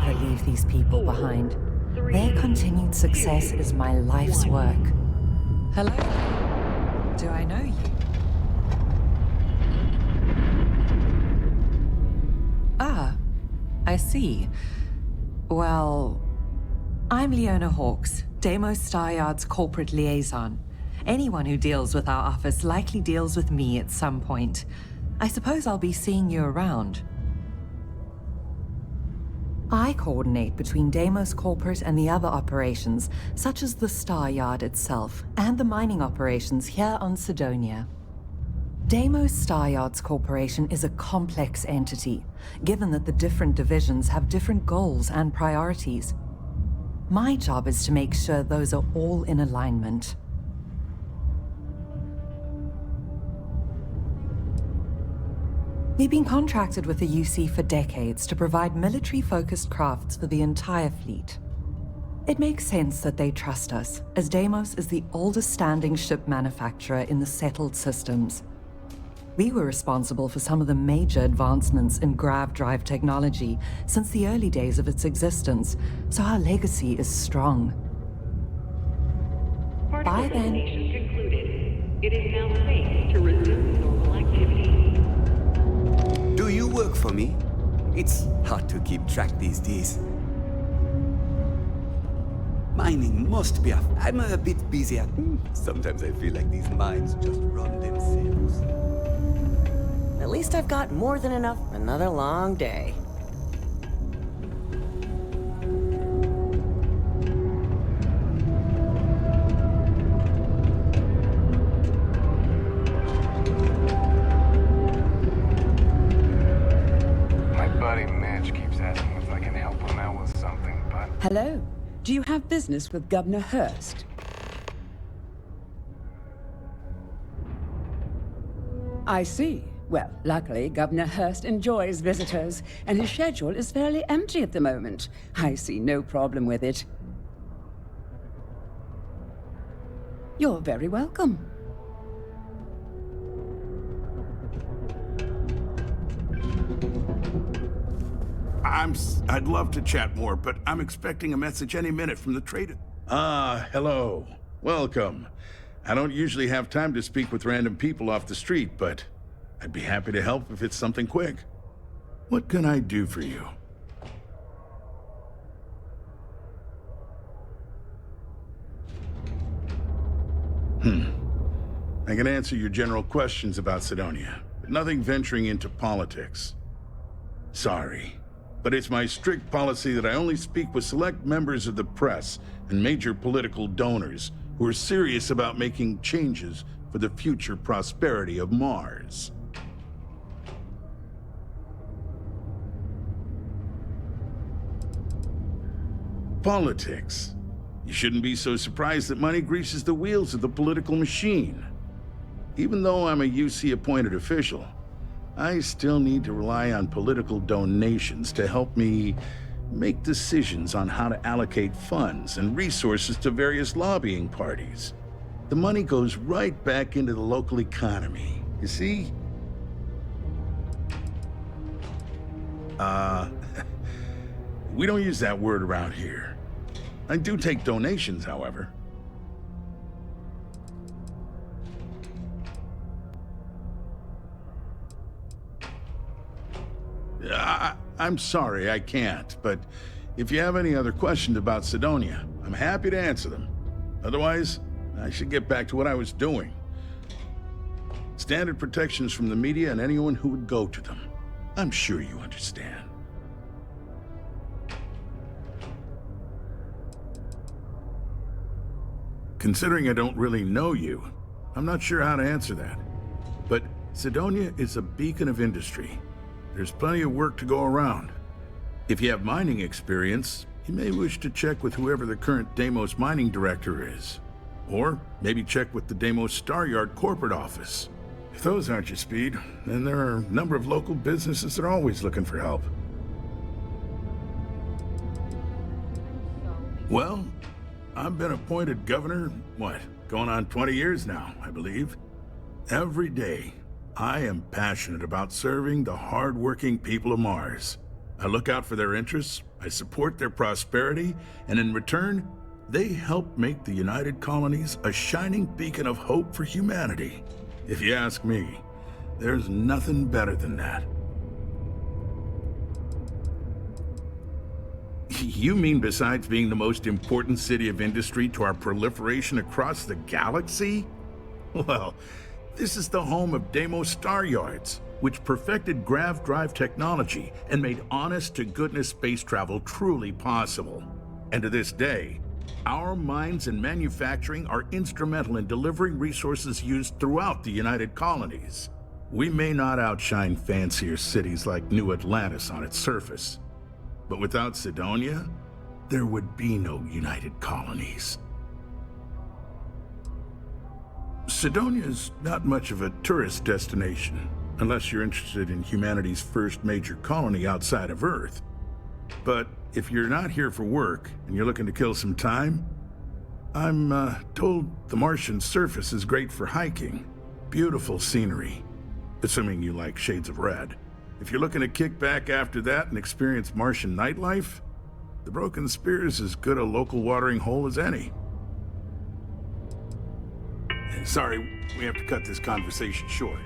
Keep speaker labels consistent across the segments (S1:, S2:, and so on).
S1: never leave these people behind. Their continued success is my life's work. Hello? Do I know you? Ah, I see. Well, I'm Leona Hawkes, Deimos Staryard's corporate liaison. Anyone who deals with our office likely deals with me at some point. I suppose I'll be seeing you around. I coordinate between Deimos Corporate and the other operations, such as the Staryard itself, and the mining operations here on Cydonia. Deimos Staryard's corporation is a complex entity, given that the different divisions have different goals and priorities. My job is to make sure those are all in alignment. We've been contracted with the UC for decades to provide military-focused crafts for the entire fleet. It makes sense that they trust us, as Deimos is the oldest standing ship manufacturer in the settled systems. We were responsible for some of the major advancements in grav drive technology since the early days of its existence, so our legacy is strong. By then,
S2: concluded. It is now safe to resume normal activity.
S3: Do you work for me? It's hard to keep track these days. Mining must be I'm a bit busy at... Sometimes I feel like these mines just run themselves.
S4: At least I've got more than enough for another long day.
S5: My buddy Mitch keeps asking if I can help him out with something, but...
S6: Hello. Do you have business with Governor Hurst? I see. Well, luckily, Governor Hurst enjoys visitors, and his schedule is fairly empty at the moment. I see no problem with it. You're very welcome.
S7: I'd love to chat more, but I'm expecting a message any minute from the trader.
S8: Hello. Welcome. I don't usually have time to speak with random people off the street, but I'd be happy to help if it's something quick.
S7: What can I do for you?
S8: I can answer your general questions about Cydonia, but nothing venturing into politics. Sorry, but it's my strict policy that I only speak with select members of the press and major political donors who are serious about making changes for the future prosperity of Mars. Politics. You shouldn't be so surprised that money greases the wheels of the political machine. Even though I'm a UC-appointed official, I still need to rely on political donations to help me make decisions on how to allocate funds and resources to various lobbying parties. The money goes right back into the local economy, you see? We don't use that word around here. I do take donations, however. I'm sorry, I can't, but if you have any other questions about Cydonia, I'm happy to answer them. Otherwise, I should get back to what I was doing. Standard protections from the media and anyone who would go to them. I'm sure you understand.
S7: Considering I don't really know you, I'm not sure how to answer that. But Cydonia is a beacon of industry. There's plenty of work to go around. If you have mining experience, you may wish to check with whoever the current Deimos mining director is. Or maybe check with the Deimos Staryard corporate office. If those aren't your speed, then there are a number of local businesses that are always looking for help. Well, I've been appointed governor, going on 20 years now, I believe. Every day, I am passionate about serving the hard-working people of Mars. I look out for their interests I support their prosperity, and in return, they help make the United Colonies a shining beacon of hope for humanity. If you ask me, there's nothing better than that. You mean besides being the most important city of industry to our proliferation across the galaxy? Well, this is the home of Deimos Star Yards, which perfected grav drive technology and made honest-to-goodness space travel truly possible. And to this day, our mines and manufacturing are instrumental in delivering resources used throughout the United Colonies. We may not outshine fancier cities like New Atlantis on its surface, but without Sidonia, there would be no United Colonies. Sidonia is not much of a tourist destination, unless you're interested in humanity's first major colony outside of Earth. But if you're not here for work and you're looking to kill some time, I'm told the Martian surface is great for hiking. Beautiful scenery, assuming you like shades of red. If you're looking to kick back after that and experience Martian nightlife, the Broken Spear is as good a local watering hole as any. Sorry, we have to cut this conversation short.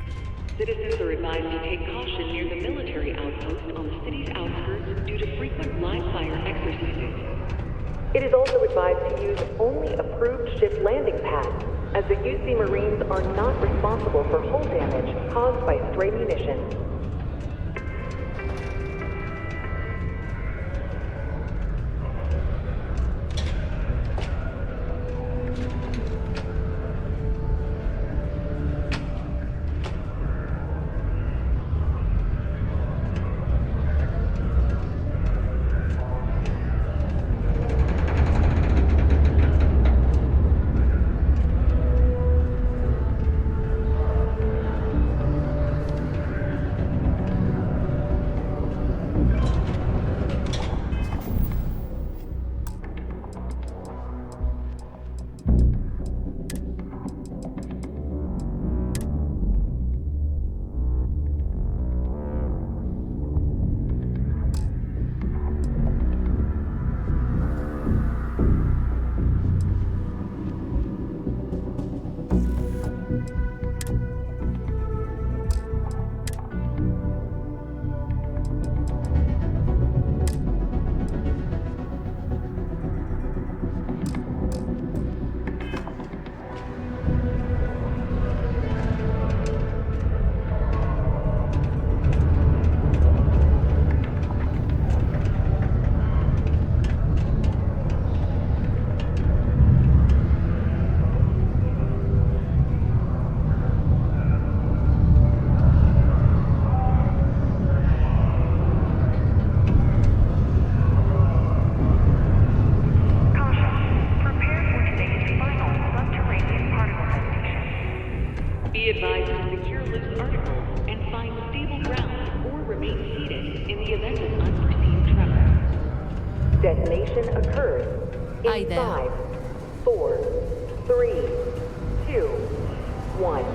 S2: Citizens are advised to take caution near the military outpost on the city's outskirts due to frequent live-fire exercises. It is also advised to use only approved ship landing pads, as the UC Marines are not responsible for hull damage caused by stray munitions. Be advised to secure loose articles and find stable ground or remain seated in the event of unforeseen tremor. Detonation occurs
S9: Hi
S2: in
S9: there.
S2: 5, 4, 3, 2, 1.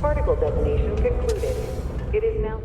S2: Particle detonation concluded. It is now...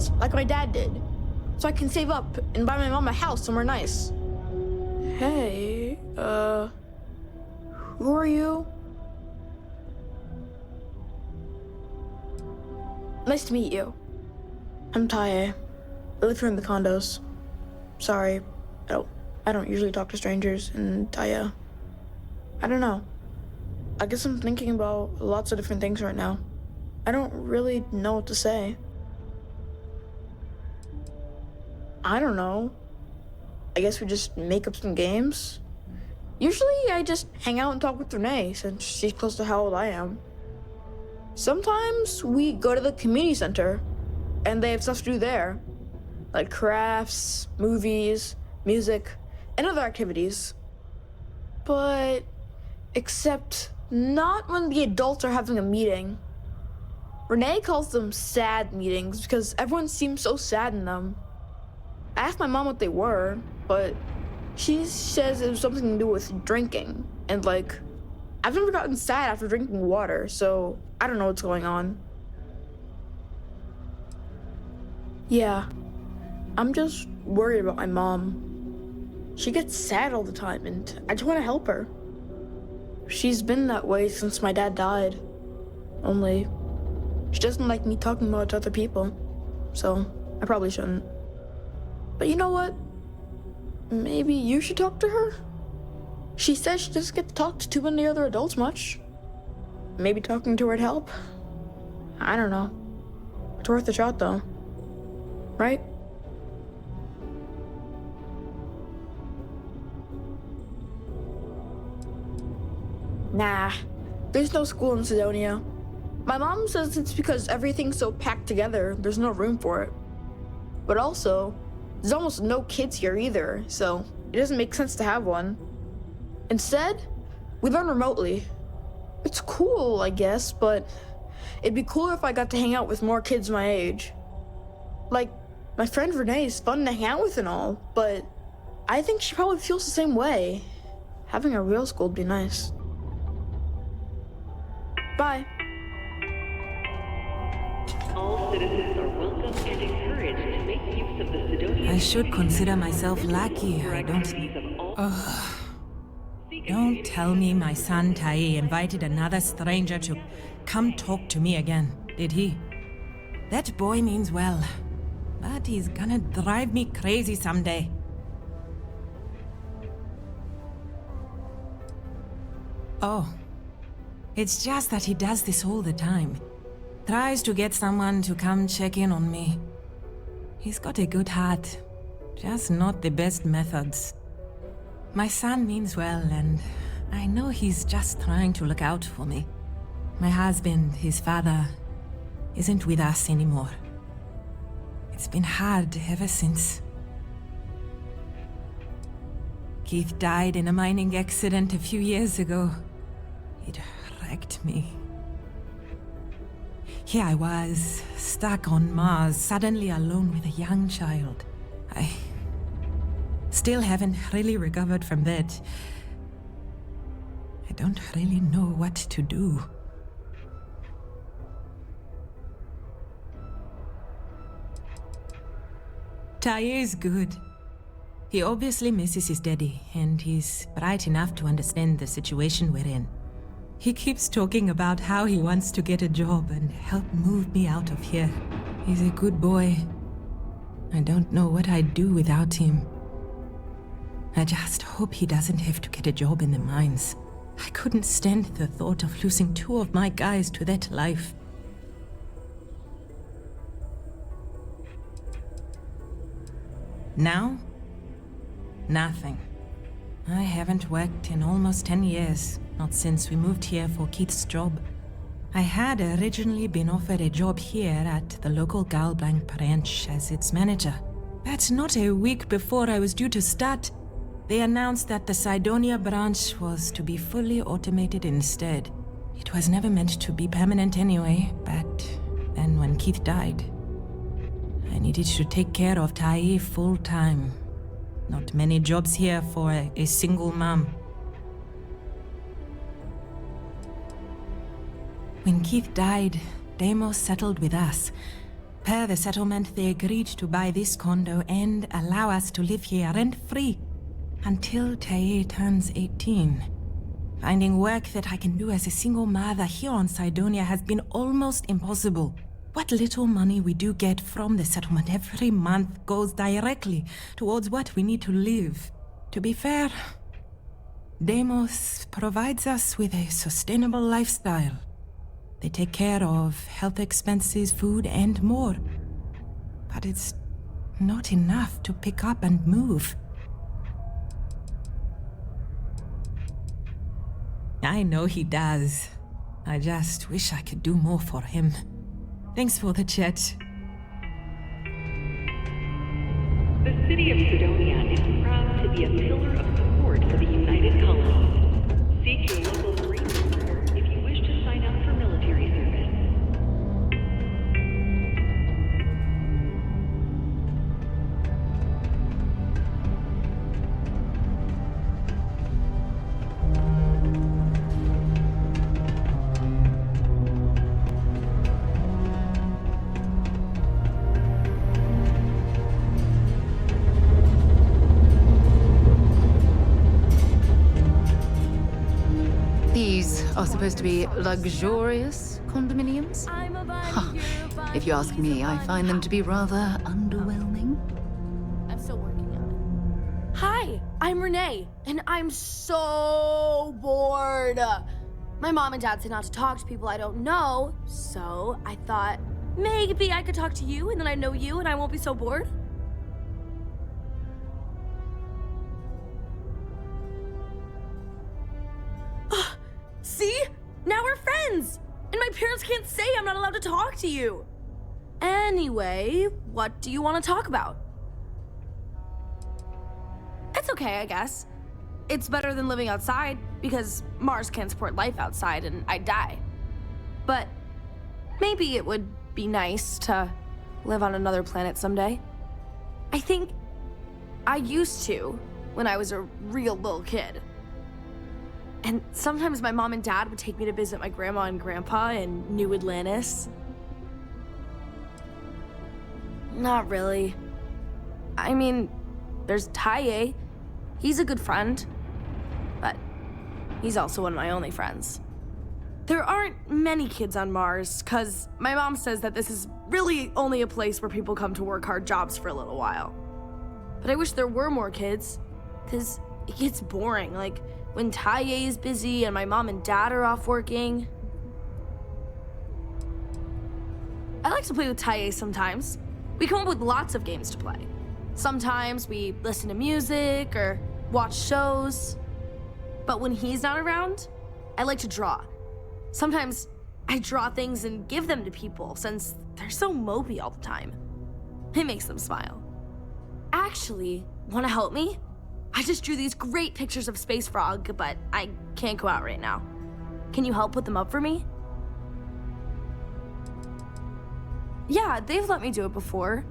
S9: first, like my dad did, so I can save up and buy my mom a house somewhere nice. Hey, who are you? Nice to meet you. I'm Taye. I live here in the condos. Sorry, I don't usually talk to strangers, and I don't know. I guess I'm thinking about lots of different things right now. I don't really know what to say. I don't know. I guess we just make up some games. Usually I just hang out and talk with Renee since she's close to how old I am. Sometimes we go to the community center and they have stuff to do there, like crafts, movies, music, and other activities. But except not when the adults are having a meeting. Renee calls them sad meetings because everyone seems so sad in them. I asked my mom what they were, but she says it was something to do with drinking. And like, I've never gotten sad after drinking water, so I don't know what's going on. Yeah, I'm just worried about my mom. She gets sad all the time, and I just want to help her. She's been that way since my dad died. Only, she doesn't like me talking about it to other people, so I probably shouldn't. But you know what? Maybe you should talk to her? She says she doesn't get to talk to too many other adults much. Maybe talking to her'd help. I don't know. It's worth a shot, though. Right? Nah, there's no school in Sidonia. My mom says it's because everything's so packed together, there's no room for it. But also, there's almost no kids here either, so it doesn't make sense to have one. Instead, we learn remotely. It's cool, I guess, but it'd be cooler if I got to hang out with more kids my age. Like, my friend Renee is fun to hang out with and all, but I think she probably feels the same way. Having a real school would be nice. Bye.
S2: All citizens are welcome and encouraged to make use of the Sidonia.
S10: I should consider myself lucky. I don't. Don't tell me my son Taye invited another stranger to come talk to me again, did he? That boy means well, but he's gonna drive me crazy someday. Oh, it's just that he does this all the time. Tries to get someone to come check in on me. He's got a good heart, just not the best methods. My son means well, and I know he's just trying to look out for me. My husband, his father, isn't with us anymore. It's been hard ever since. Keith died in a mining accident a few years ago. It wrecked me. Here I was, stuck on Mars, suddenly alone with a young child. I still haven't really recovered from that. I don't really know what to do. Taye is good. He obviously misses his daddy, and he's bright enough to understand the situation we're in. He keeps talking about how he wants to get a job and help move me out of here. He's a good boy. I don't know what I'd do without him. I just hope he doesn't have to get a job in the mines. I couldn't stand the thought of losing 2 of my guys to that life. Now? Nothing. I haven't worked in almost 10 years, not since we moved here for Keith's job. I had originally been offered a job here at the local Galblanc branch as its manager. But not a week before I was due to start, they announced that the Sidonia branch was to be fully automated instead. It was never meant to be permanent anyway, but then when Keith died, I needed to take care of Taye full-time. Not many jobs here for a single mom. When Keith died, Deimos settled with us. repair the settlement, they agreed to buy this condo and allow us to live here rent-free until Tae turns 18. Finding work that I can do as a single mother here on Cydonia has been almost impossible. What little money we do get from the settlement every month goes directly towards what we need to live. To be fair, Deimos provides us with a sustainable lifestyle. They take care of health expenses, food, and more. But it's not enough to pick up and move. I know he does. I just wish I could do more for him. Thanks for the chat.
S2: The city of Sidonia is proud to be a pillar of support for the United Colonies. Seek your local Marine recruiter if you wish to sign up for military service.
S11: These are supposed to be luxurious condominiums? Huh. If you ask me, I find them to be rather underwhelming.
S9: I'm still working on it. Hi, I'm Renee, and I'm so bored. My mom and dad say not to talk to people I don't know, so I thought maybe I could talk to you, and then I know you, and I won't be so bored. See? Now we're friends! And my parents can't say I'm not allowed to talk to you. Anyway, what do you want to talk about? It's okay, I guess. It's better than living outside, because Mars can't support life outside and I'd die. But maybe it would be nice to live on another planet someday. I think I used to when I was a real little kid. And sometimes my mom and dad would take me to visit my grandma and grandpa in New Atlantis. Not really. I mean, there's Tae. He's a good friend. But he's also one of my only friends. There aren't many kids on Mars, because my mom says that this is really only a place where people come to work hard jobs for a little while. But I wish there were more kids, because it gets boring, like when Tae is busy and my mom and dad are off working. I like to play with Tae sometimes. We come up with lots of games to play. Sometimes we listen to music or watch shows. But when he's not around, I like to draw. Sometimes I draw things and give them to people since they're so mopey all the time. It makes them smile. Actually, want to help me? I just drew these great pictures of Space Frog, but I can't go out right now. Can you help put them up for me? Yeah, they've let me do it before.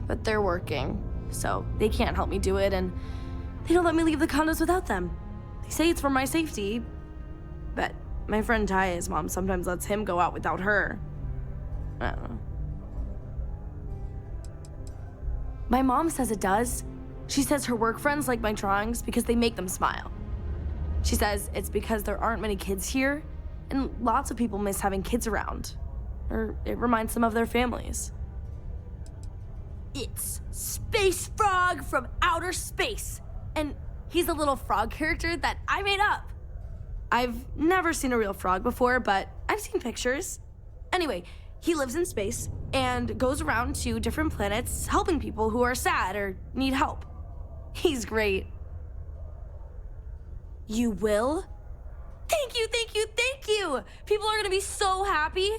S9: But they're working, so they can't help me do it, and they don't let me leave the condos without them. They say it's for my safety, but my friend Taya's mom sometimes lets him go out without her. I don't know. My mom says it does. She says her work friends like my drawings because they make them smile. She says it's because there aren't many kids here, and lots of people miss having kids around. Or it reminds them of their families. It's Space Frog from outer space, and he's a little frog character that I made up. I've never seen a real frog before, but I've seen pictures. Anyway, he lives in space and goes around to different planets helping people who are sad or need help. He's great. You will? Thank you, thank you, thank you! People are gonna be so happy.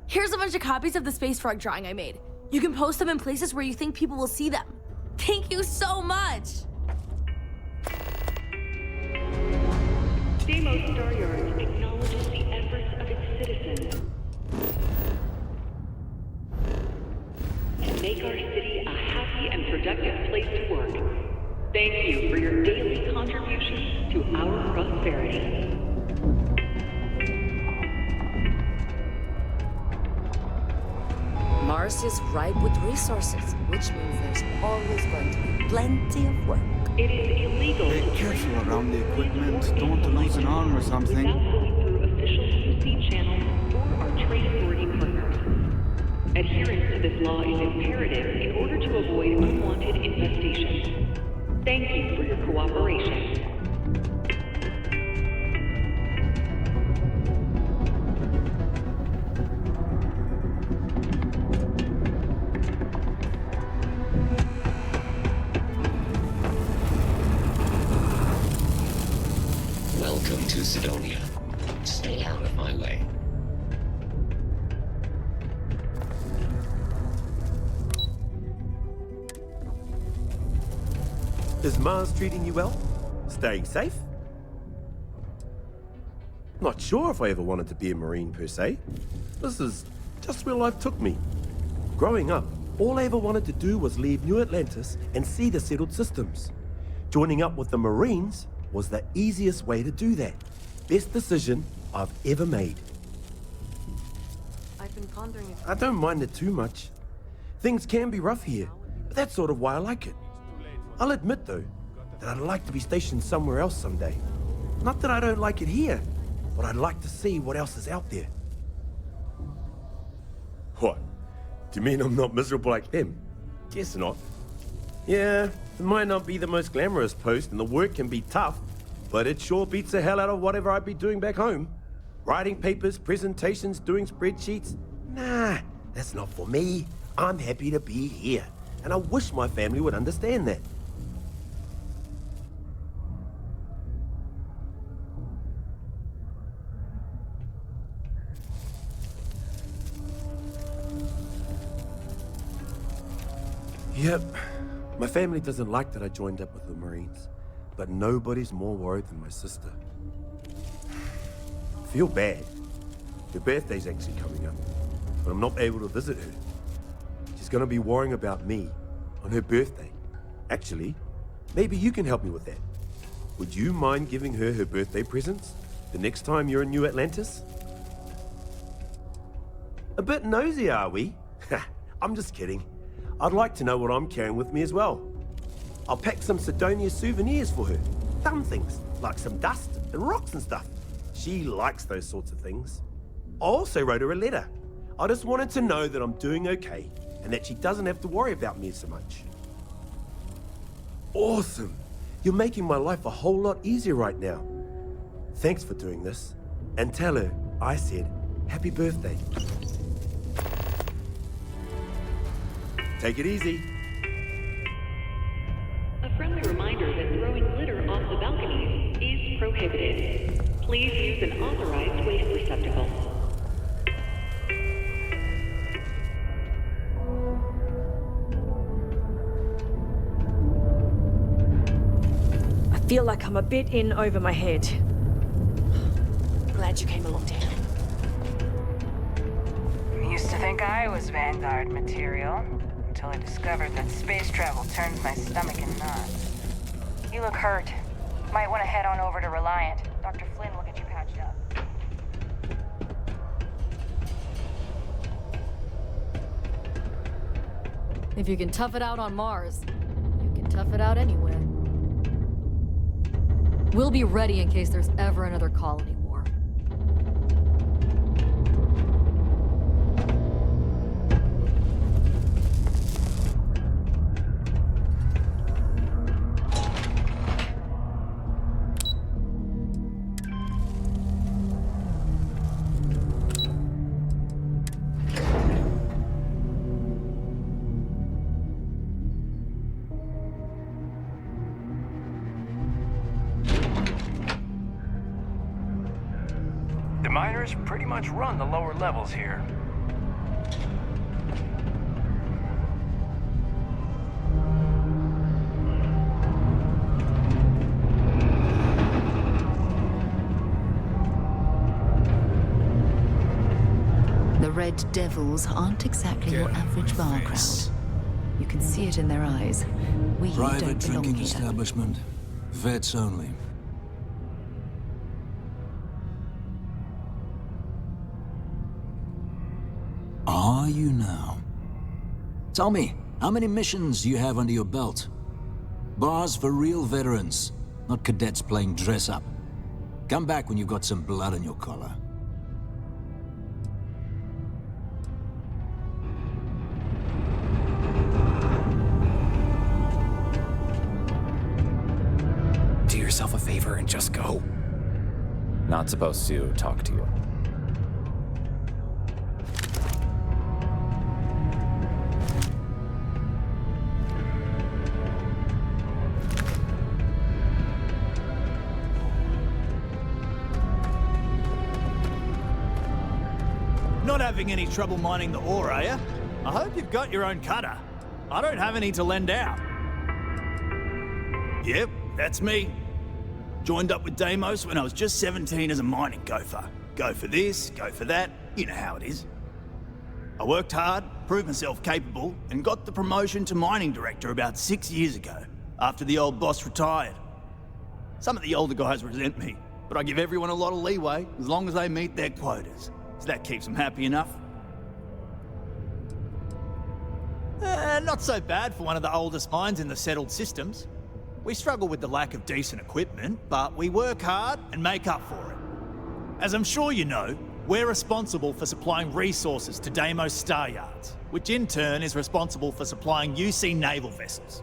S9: Here's a bunch of copies of the Space Frog drawing I made. You can post them in places where you think people will see them. Thank you so much!
S2: Deimos Star Yards acknowledges the efforts of its citizens to make our city a happy and productive place to work. Thank you for your daily contribution to our prosperity.
S4: Mars is ripe with resources, which means there's always going to be plenty of work.
S2: It is illegal
S3: Be
S2: to
S3: careful
S2: transfer
S3: around the
S2: or
S3: equipment.
S2: import
S3: Don't want to lose an arm or
S2: without
S3: something.
S2: going through official UC channels or our trade authority partners. Adherence to this law is imperative in order to avoid unwanted infestation. Thank you for your cooperation.
S12: Welcome to Sidonia. Stay out of my way.
S13: Is Mars treating you well? Staying safe? Not sure if I ever wanted to be a Marine per se. This is just where life took me. Growing up, all I ever wanted to do was leave New Atlantis and see the settled systems. Joining up with the Marines was the easiest way to do that. Best decision I've ever made.
S4: I've been pondering if...
S13: I don't mind it too much. Things can be rough here, but that's sort of why I like it. I'll admit, though, that I'd like to be stationed somewhere else someday. Not that I don't like it here, but I'd like to see what else is out there. What? Do you mean I'm not miserable like them? Guess not. Yeah, it might not be the most glamorous post, and the work can be tough, but it sure beats the hell out of whatever I'd be doing back home. Writing papers, presentations, doing spreadsheets. Nah, that's not for me. I'm happy to be here, and I wish my family would understand that. Yep, my family doesn't like that I joined up with the Marines, but nobody's more worried than my sister. Feel bad. Her birthday's actually coming up, but I'm not able to visit her. She's gonna be worrying about me on her birthday. Actually, maybe you can help me with that. Would you mind giving her her birthday presents the next time you're in New Atlantis? A bit nosy, are we? I'm just kidding. I'd like to know what I'm carrying with me as well. I'll pack some Sidonia souvenirs for her. Fun things, like some dust and rocks and stuff. She likes those sorts of things. I also wrote her a letter. I just wanted to know that I'm doing okay, and that she doesn't have to worry about me so much. Awesome! You're making my life a whole lot easier right now. Thanks for doing this. And tell her I said happy birthday. Take it easy.
S2: A friendly reminder that throwing litter off the balconies is prohibited. Please use an authorized waste receptacle.
S14: I feel like I'm a bit in over my head. Glad you came along, Dan.
S15: Used to think I was Vanguard material, until I discovered that space travel turns my stomach in knots. You look hurt. Might want to head on over to Reliant. Dr. Flynn will get you patched up.
S16: If you can tough it out on Mars, you can tough it out anywhere. We'll be ready in case there's ever another colony war.
S5: The miners pretty much run the lower levels here.
S11: The Red Devils aren't exactly your average bar crowd. You can see it in their eyes. We
S17: Private
S11: don't belong
S17: drinking
S11: here.
S17: establishment. Vets only. Are you now? Tell me, how many missions you have under your belt? Bars for real veterans, not cadets playing dress-up. Come back when you've got some blood on your collar.
S18: Do yourself a favor and just go. Not supposed to talk to you.
S19: Not having any trouble mining the ore, are you? I hope you've got your own cutter. I don't have any to lend out. Yep, that's me. Joined up with Deimos when I was just 17 as a mining gopher. Go for this, go for that, you know how it is. I worked hard, proved myself capable, and got the promotion to mining director about 6 years ago, after the old boss retired. Some of the older guys resent me, but I give everyone a lot of leeway as long as they meet their quotas. So that keeps them happy enough. Not so bad for one of the oldest mines in the settled systems. We struggle with the lack of decent equipment, but we work hard and make up for it. As I'm sure you know, we're responsible for supplying resources to Deimos Star Yards, which in turn is responsible for supplying UC naval vessels.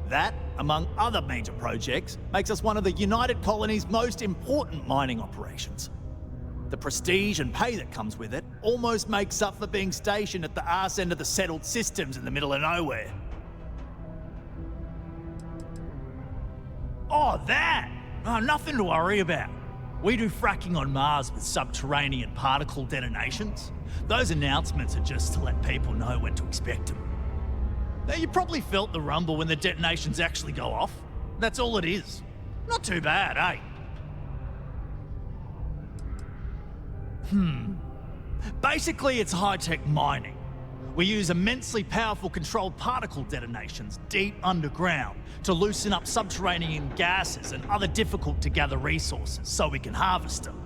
S19: That, among other major projects, makes us one of the United Colony's most important mining operations. The prestige and pay that comes with it almost makes up for being stationed at the arse end of the settled systems in the middle of nowhere. Oh, that! Oh, nothing to worry about. We do fracking on Mars with subterranean particle detonations. Those announcements are just to let people know when to expect them. Now, you probably felt the rumble when the detonations actually go off. That's all it is. Not too bad, eh? Basically, it's high-tech mining. We use immensely powerful controlled particle detonations deep underground to loosen up subterranean gases and other difficult-to-gather resources so we can harvest them.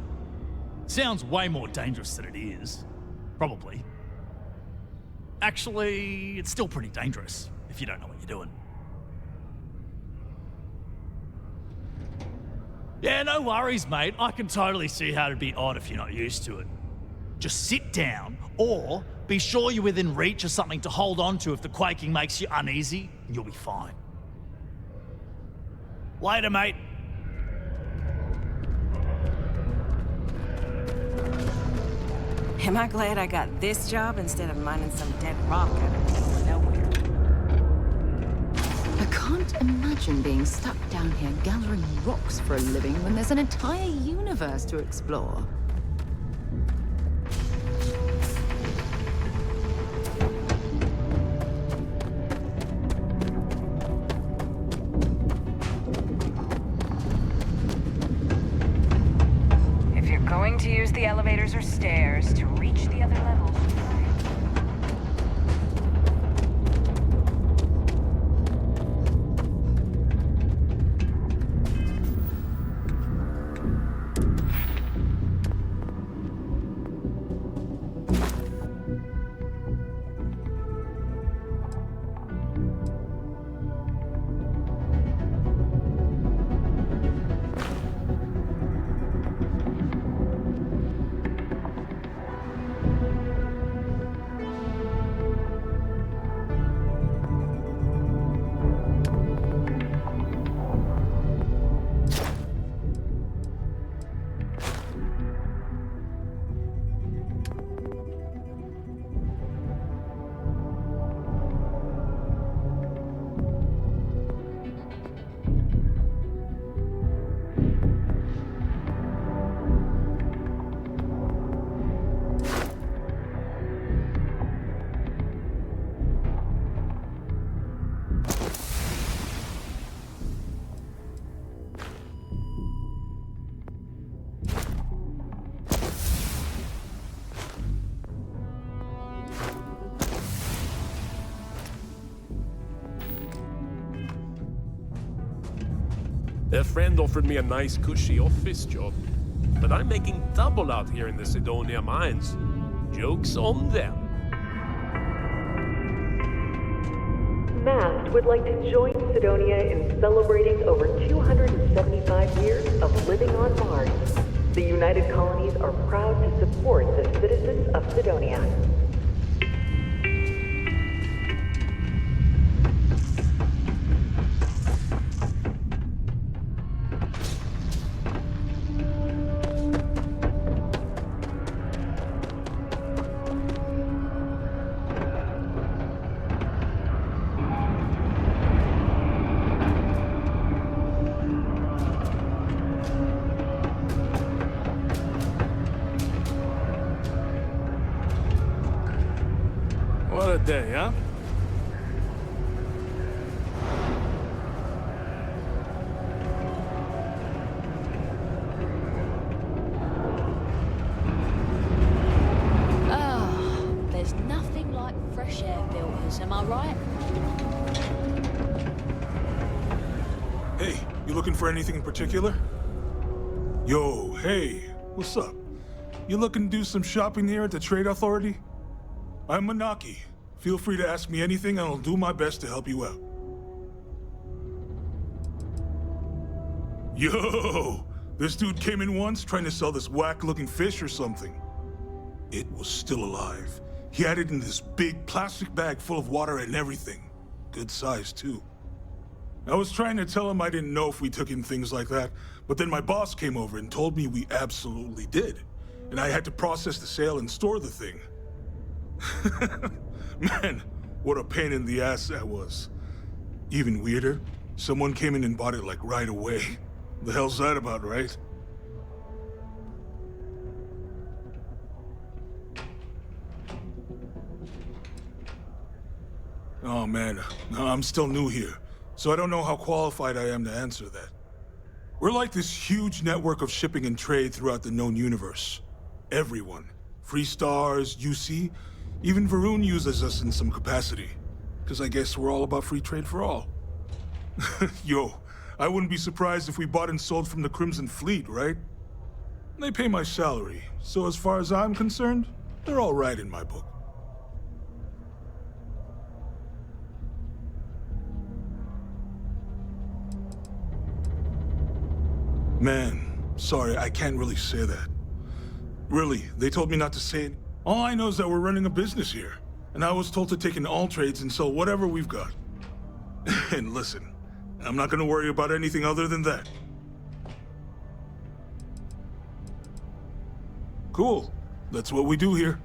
S19: Sounds way more dangerous than it is. Probably. Actually, it's still pretty dangerous if you don't know what you're doing. Yeah, no worries, mate. I can totally see how it'd be odd if you're not used to it. Just sit down, or be sure you're within reach of something to hold on to if the quaking makes you uneasy, and you'll be fine. Later, mate.
S4: Am I glad I got this job instead of mining some dead rock out of the middle of nowhere?
S11: I can't imagine being stuck down here gathering rocks for a living when there's an entire universe to explore.
S15: If you're going to use the elevators or stairs to reach the other levels,
S13: A friend offered me a nice cushy office job, but I'm making double out here in the Sidonia mines. Joke's on them.
S2: Mast would like to join Sidonia in celebrating over 275 years of living on Mars. The United Colonies are proud to support the citizens of Sidonia.
S5: What a day, huh?
S16: Oh, there's nothing like fresh air filters, am I right?
S20: Hey, you looking for anything in particular? Yo, hey, what's up? You looking to do some shopping here at the Trade Authority? I'm Manaki. Feel free to ask me anything and I'll do my best to help you out. Yo! This dude came in once trying to sell this whack-looking fish or something. It was still alive. He had it in this big plastic bag full of water and everything. Good size, too. I was trying to tell him I didn't know if we took in things like that, but then my boss came over and told me we absolutely did. And I had to process the sale and store the thing. Man, what a pain in the ass that was. Even weirder, someone came in and bought it like right away. The hell's that about, right? Oh man, I'm still new here, so I don't know how qualified I am to answer that. We're like this huge network of shipping and trade throughout the known universe. Everyone. Free Stars, UC, even Varun uses us in some capacity. Because I guess we're all about free trade for all. Yo, I wouldn't be surprised if we bought and sold from the Crimson Fleet, right? They pay my salary, so as far as I'm concerned, they're all right in my book. Man, sorry, I can't really say that. Really, they told me not to say it. All I know is that we're running a business here, and I was told to take in all trades and sell whatever we've got. And listen, I'm not gonna worry about anything other than that. Cool. That's what we do here.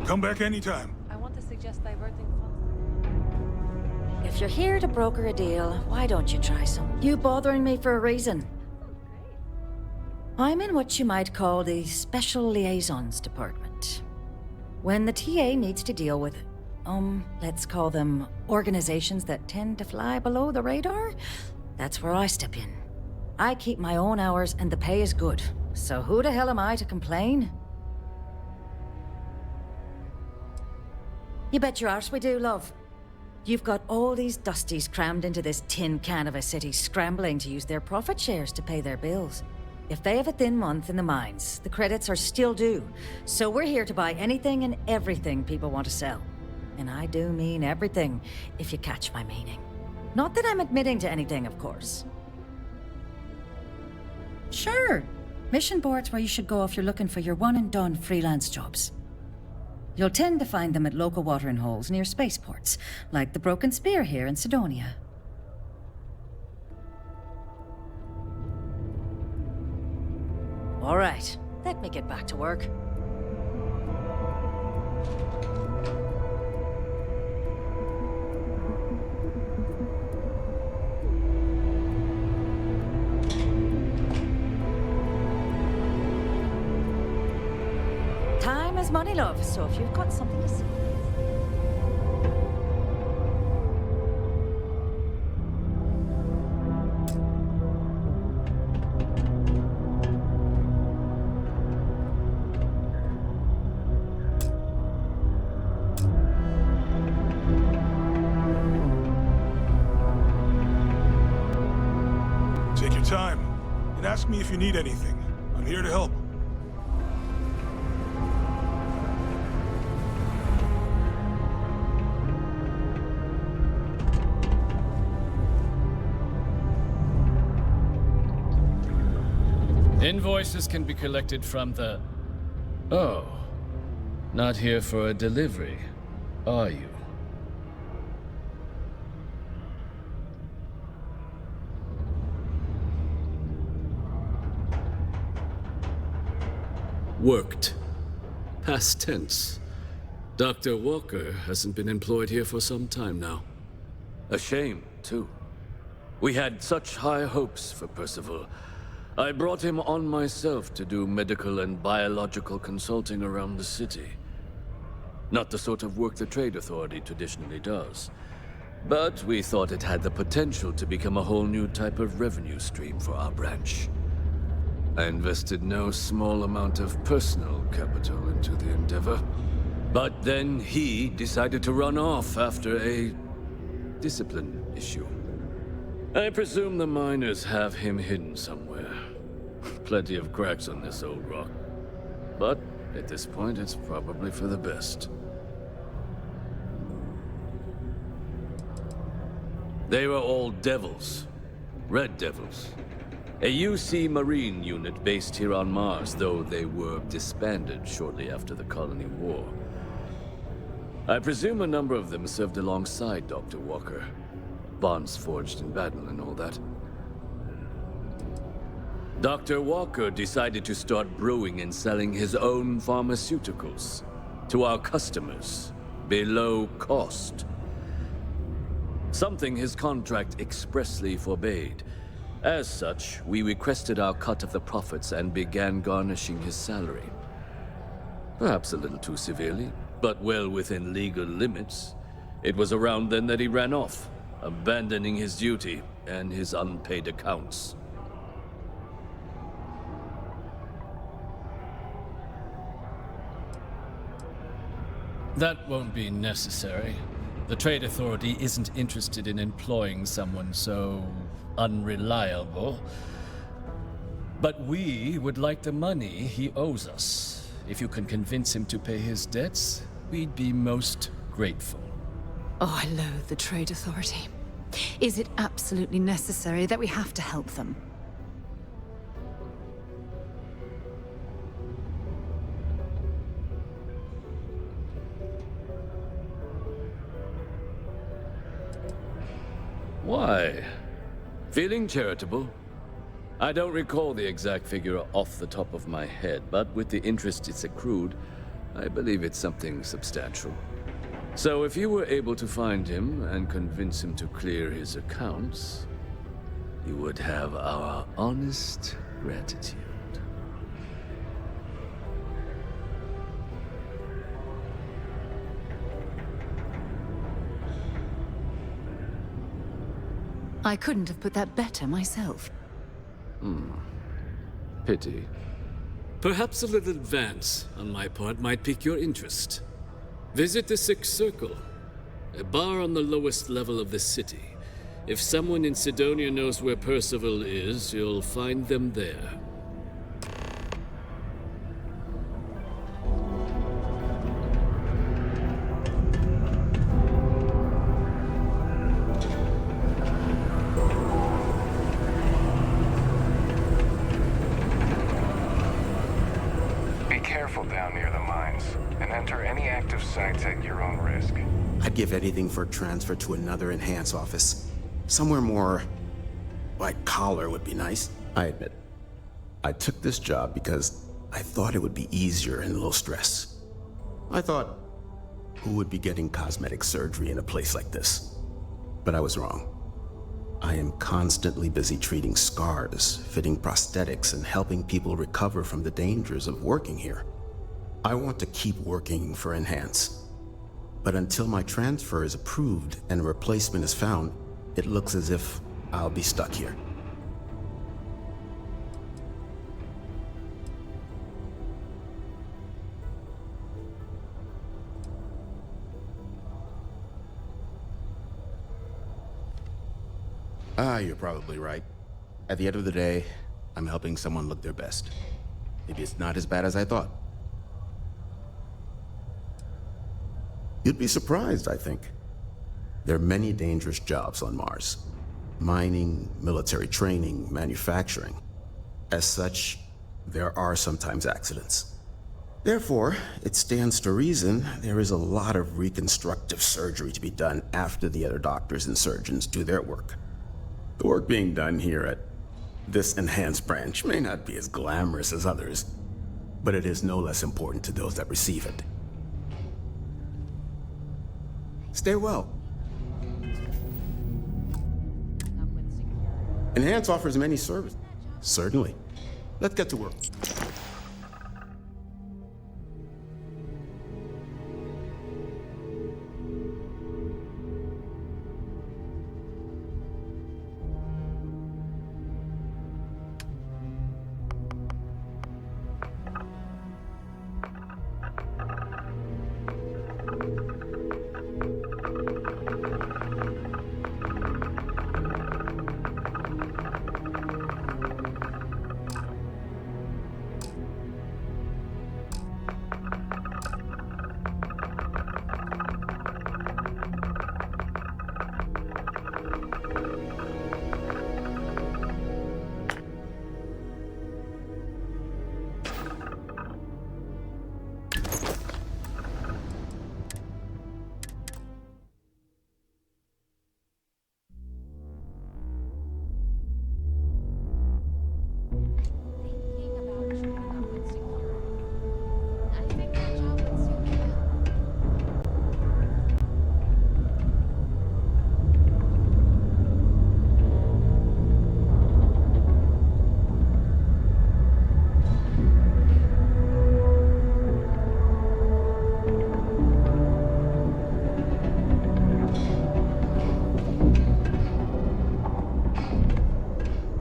S20: Come back anytime.
S21: I want to suggest diverting funds.
S22: If you're here to broker a deal, why don't you try some? You bothering me for a reason. I'm in what you might call the Special Liaisons Department. When the TA needs to deal with, let's call them organizations that tend to fly below the radar, that's where I step in. I keep my own hours and the pay is good. So who the hell am I to complain? You bet your arse we do, love. You've got all these dusties crammed into this tin can of a city scrambling to use their profit shares to pay their bills. If they have a thin month in the mines, the credits are still due. So we're here to buy anything and everything people want to sell. And I do mean everything, if you catch my meaning. Not that I'm admitting to anything, of course. Sure. Mission boards where you should go if you're looking for your one-and-done freelance jobs. You'll tend to find them at local watering holes near spaceports, like the Broken Spear here in Sidonia. All right, let me get back to work. Time is money, love, so if you've got something to say...
S20: Take your time, and ask me if you need anything. I'm here to help.
S1: Invoices can be collected from the... Oh. Not here for a delivery, are you?
S6: Worked. Past tense. Dr. Walker hasn't been employed here for some time now.
S23: A shame, too. We had such high hopes for Percival. I brought him on myself to do medical and biological consulting around the city. Not the sort of work the Trade Authority traditionally does. But we thought it had the potential to become a whole new type of revenue stream for our branch. I invested no small amount of personal capital into the endeavor. But then he decided to run off after a discipline issue. I presume the miners have him hidden somewhere. Plenty of cracks on this old rock. But at this point, it's probably for the best. They were all devils. Red Devils. A UC Marine unit based here on Mars, though they were disbanded shortly after the Colony War. I presume a number of them served alongside Dr. Walker. Bonds forged in battle and all that. Dr. Walker decided to start brewing and selling his own pharmaceuticals to our customers below cost. Something his contract expressly forbade. As such, we requested our cut of the profits and began garnishing his salary. Perhaps a little too severely, but well within legal limits. It was around then that he ran off, abandoning his duty and his unpaid accounts.
S1: That won't be necessary. The Trade Authority isn't interested in employing someone so unreliable. But we would like the money he owes us. If you can convince him to pay his debts, we'd be most grateful.
S11: Oh, I loathe the Trade Authority. Is it absolutely necessary that we have to help them?
S23: Why? Feeling charitable? I don't recall the exact figure off the top of my head, but with the interest it's accrued, I believe it's something substantial. So if you were able to find him and convince him to clear his accounts, you would have our honest gratitude.
S11: I couldn't have put that better myself.
S23: Pity.
S6: Perhaps a little advance on my part might pique your interest. Visit the Sixth Circle, a bar on the lowest level of the city. If someone in Sidonia knows where Percival is, you'll find them there.
S5: Down near the mines, and enter any active sites at your own risk.
S24: I'd give anything for a transfer to another enhance office. Somewhere more white collar would be nice. I admit, I took this job because I thought it would be easier and low stress. I thought, who would be getting cosmetic surgery in a place like this? But I was wrong. I am constantly busy treating scars, fitting prosthetics, and helping people recover from the dangers of working here. I want to keep working for Enhance. But until my transfer is approved and a replacement is found, it looks as if I'll be stuck here.
S8: You're probably right.
S24: At the end of the day, I'm helping someone look their best. Maybe it's not as bad as I thought. You'd be surprised, I think. There are many dangerous jobs on Mars. Mining, military training, manufacturing. As such, there are sometimes accidents. Therefore, it stands to reason there is a lot of reconstructive surgery to be done after the other doctors and surgeons do their work. The work being done here at this enhanced branch may not be as glamorous as others, but it is no less important to those that receive it. Stay well. Enhance offers many services. Certainly. Let's get to work.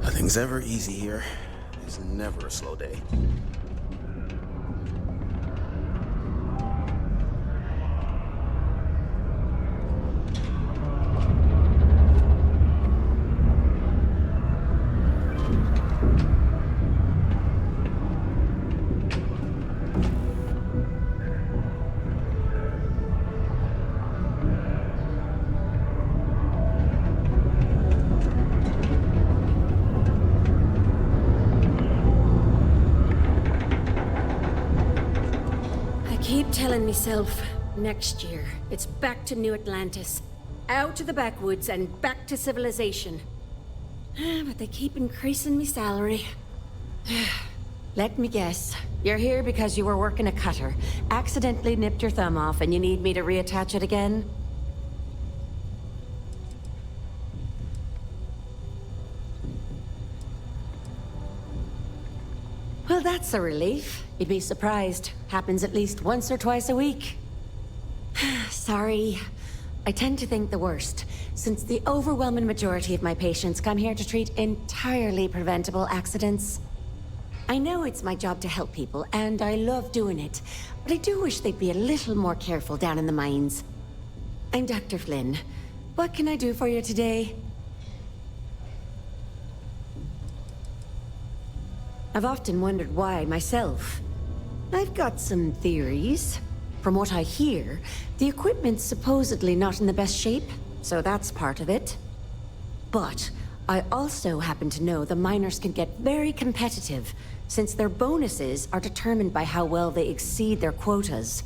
S24: Nothing's ever easy here. There's never a slow day.
S3: Keep telling myself, next year, it's back to New Atlantis. Out to the backwoods and back to civilization. But they keep increasing me salary.
S22: Let me guess. You're here because you were working a cutter, accidentally nipped your thumb off, and you need me to reattach it again? Well, that's a relief. You'd be surprised. Happens at least once or twice a week. Sorry. I tend to think the worst, since the overwhelming majority of my patients come here to treat entirely preventable accidents. I know it's my job to help people, and I love doing it, but I do wish they'd be a little more careful down in the mines. I'm Dr. Flynn. What can I do for you today? I've often wondered why myself. I've got some theories. From what I hear, the equipment's supposedly not in the best shape, so that's part of it. But I also happen to know the miners can get very competitive, since their bonuses are determined by how well they exceed their quotas.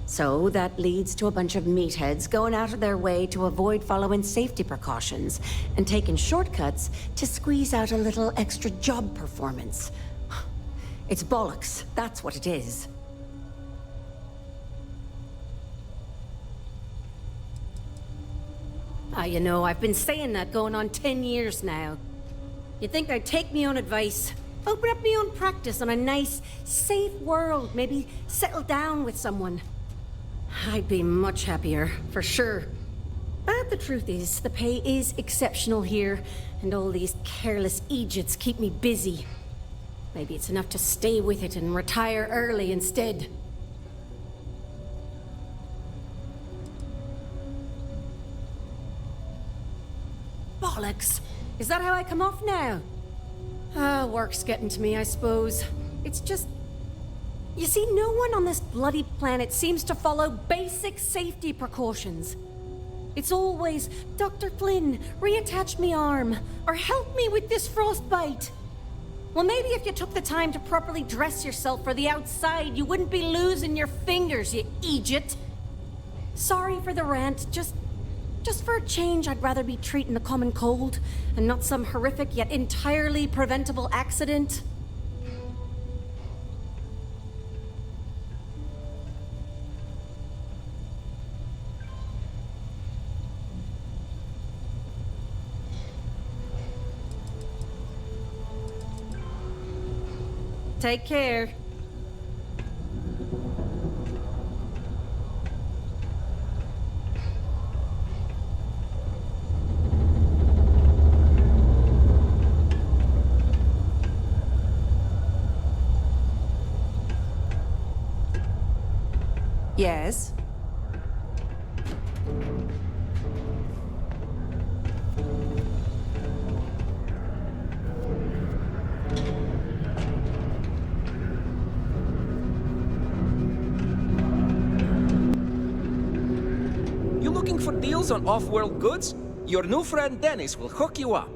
S22: So that leads to a bunch of meatheads going out of their way to avoid following safety precautions and taking shortcuts to squeeze out a little extra job performance. It's bollocks, that's what it is.
S3: You know, I've been saying that going on 10 years now. You'd think I'd take me own advice, open up my own practice on a nice, safe world, maybe settle down with someone. I'd be much happier, for sure. But the truth is, the pay is exceptional here, and all these careless Egypts keep me busy. Maybe it's enough to stay with it and retire early instead. Bollocks. Is that how I come off now? Work's getting to me, I suppose. It's just... You see, no one on this bloody planet seems to follow basic safety precautions. It's always, Dr. Flynn, reattach me arm, or help me with this frostbite. Well, maybe if you took the time to properly dress yourself for the outside, you wouldn't be losing your fingers, you idiot. Sorry for the rant, just for a change, I'd rather be treating a common cold, and not some horrific yet entirely preventable accident. Take care.
S4: Yes?
S7: You looking for deals on off-world goods? Your new friend Dennis will hook you up.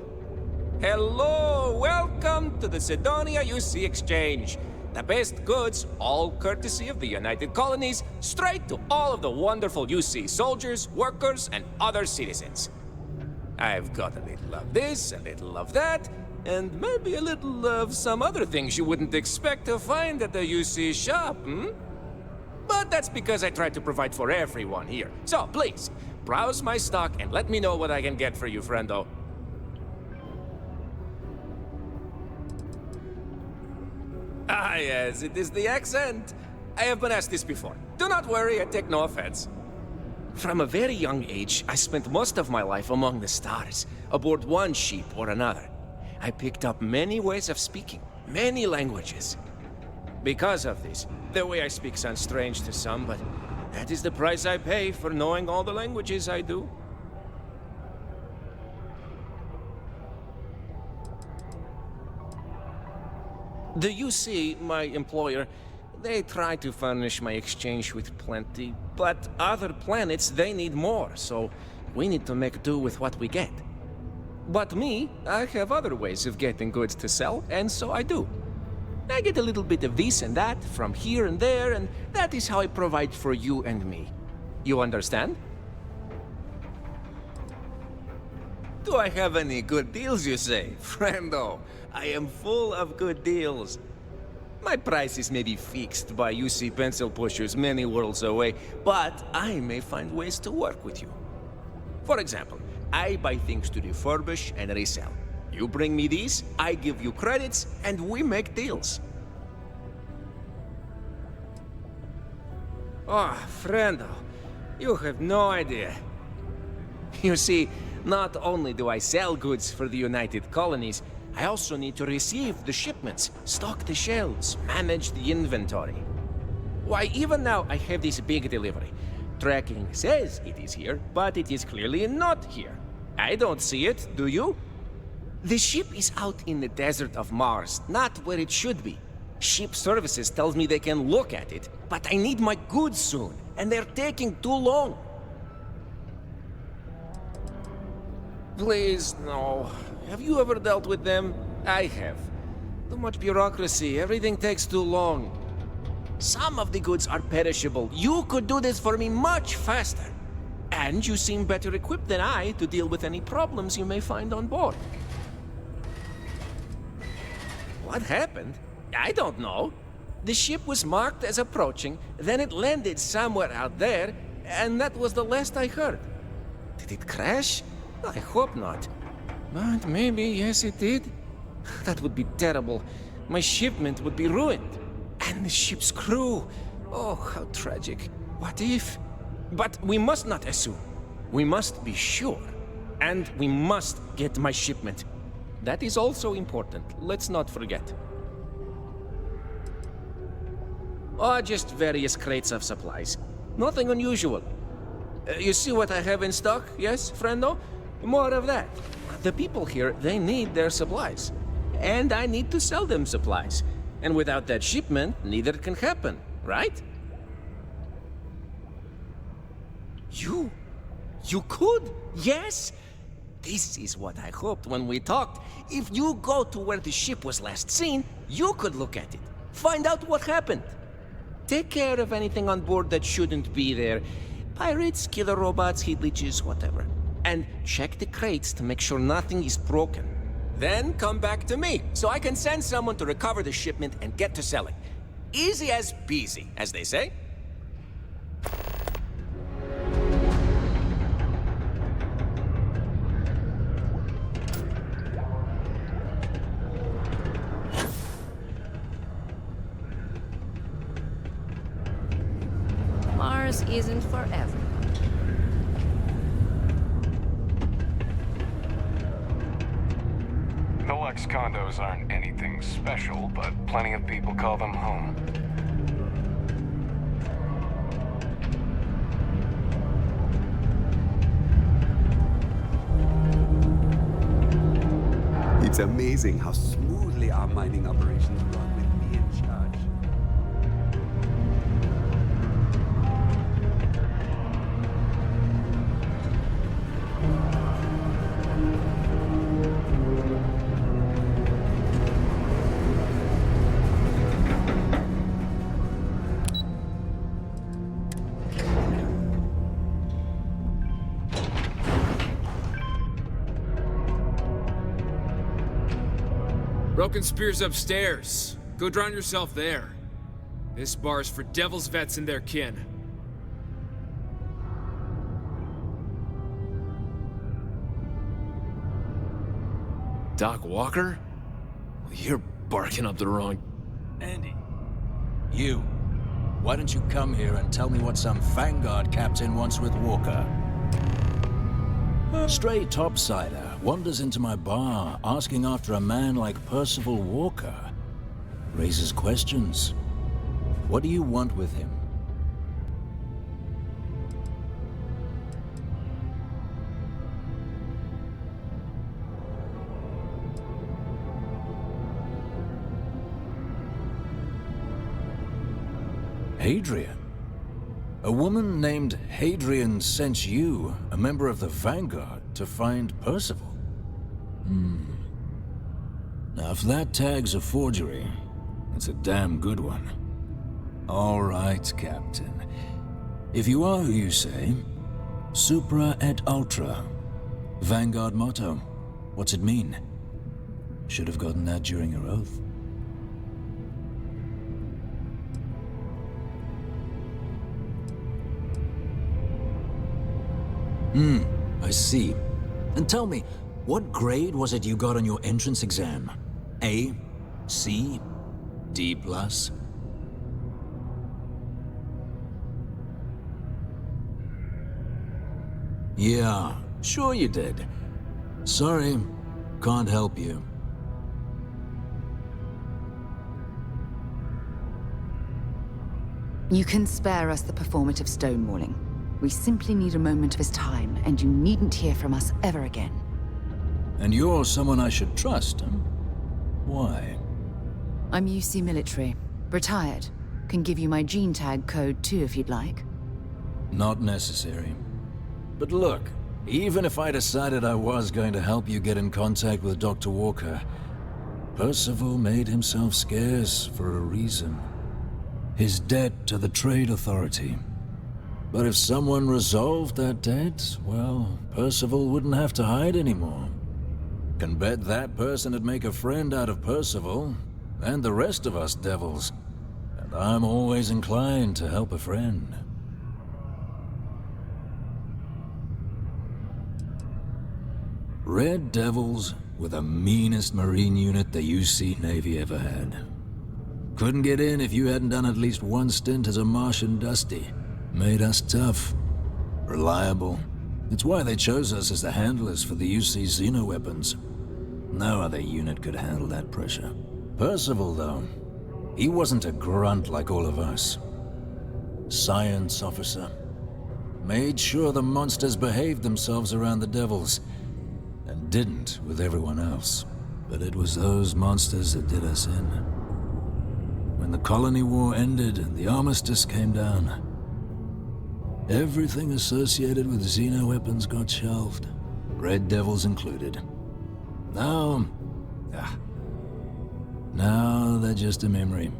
S7: Hello, welcome to the Sidonia UC Exchange. The best goods, all courtesy of the United Colonies, straight to all of the wonderful UC soldiers, workers, and other citizens. I've got a little of this, a little of that, and maybe a little of some other things you wouldn't expect to find at the UC shop, But that's because I try to provide for everyone here. So please, browse my stock and let me know what I can get for you, friendo. Ah, yes, it is the accent. I have been asked this before. Do not worry, I take no offense. From a very young age, I spent most of my life among the stars, aboard one ship or another. I picked up many ways of speaking, many languages. Because of this, the way I speak sounds strange to some, but that is the price I pay for knowing all the languages I do. The UC, my employer, they try to furnish my exchange with plenty, but other planets, they need more, so we need to make do with what we get. But me, I have other ways of getting goods to sell, and so I do. I get a little bit of this and that from here and there, and that is how I provide for you and me. You understand? Do I have any good deals, you say? Friendo, I am full of good deals. My prices may be fixed by UC pencil pushers many worlds away, but I may find ways to work with you. For example, I buy things to refurbish and resell. You bring me these, I give you credits, and we make deals. Oh, friendo, you have no idea. You see, not only do I sell goods for the United Colonies, I also need to receive the shipments, stock the shelves, manage the inventory. Why, even now I have this big delivery. Tracking says it is here, but it is clearly not here. I don't see it, do you? The ship is out in the desert of Mars, not where it should be. Ship services tells me they can look at it, but I need my goods soon, and they're taking too long. Please, no. Have you ever dealt with them? I have. Too much bureaucracy, everything takes too long. Some of the goods are perishable. You could do this for me much faster. And you seem better equipped than I to deal with any problems you may find on board. What happened? I don't know. The ship was marked as approaching, then it landed somewhere out there, and that was the last I heard. Did it crash? I hope not. But maybe, yes, it did. That would be terrible. My shipment would be ruined. And the ship's crew. Oh, how tragic. What if? But we must not assume. We must be sure. And we must get my shipment. That is also important. Let's not forget. Oh, just various crates of supplies. Nothing unusual. You see what I have in stock, yes, friendo? More of that. the people here, they need their supplies. And I need to sell them supplies. And without that shipment, neither can happen, right? You could? Yes? This is what I hoped when we talked. If you go to where the ship was last seen, you could look at it. Find out what happened. Take care of anything on board that shouldn't be there. Pirates, killer robots, heat leeches, whatever. And check the crates to make sure nothing is broken. Then come back to me, so I can send someone to recover the shipment and get to selling. Easy as peasy, as they say.
S22: Mars isn't for everyone.
S5: The Lex condos aren't anything special, but plenty of people call them home.
S9: It's amazing how smoothly our mining operations run with me in charge.
S10: Broken Spear's upstairs. Go drown yourself there. This bar's for Devil's vets and their kin. Doc Walker? You're barking up the wrong...
S17: Andy. You. Why don't you come here and tell me what some Vanguard captain wants with Walker? A stray topsider wanders into my bar asking after a man like Percival Walker. Raises questions. What do you want with him? Hadrian? A woman named Hadrian sent you, a member of the Vanguard, to find Percival? Now, if that tag's a forgery, it's a damn good one. All right, Captain. If you are who you say, Supra et Ultra. Vanguard motto. What's it mean? Should have gotten that during your oath. I see. And tell me, what grade was it you got on your entrance exam? A? C? D+? Yeah, sure you did. Sorry, can't help you.
S11: You can spare us the performative stonewalling. We simply need a moment of his time, and you needn't hear from us ever again.
S17: And you're someone I should trust, huh? Why?
S11: I'm UC military. Retired. Can give you my gene tag code too if you'd like.
S17: Not necessary. But look, even if I decided I was going to help you get in contact with Dr. Walker, Percival made himself scarce for a reason. His debt to the Trade Authority. But if someone resolved that debt, well, Percival wouldn't have to hide anymore. Can bet that person would make a friend out of Percival, and the rest of us devils. And I'm always inclined to help a friend. Red Devils were the meanest Marine unit the UC Navy ever had. Couldn't get in if you hadn't done at least one stint as a Martian Dusty. Made us tough, reliable. It's why they chose us as the handlers for the UC Xeno-weapons. No other unit could handle that pressure. Percival, though, he wasn't a grunt like all of us. Science officer. Made sure the monsters behaved themselves around the Devils. and didn't with everyone else. But it was those monsters that did us in. When the colony war ended and the armistice came down, everything associated with xeno-weapons got shelved, Red Devils included. Now they're just a memory.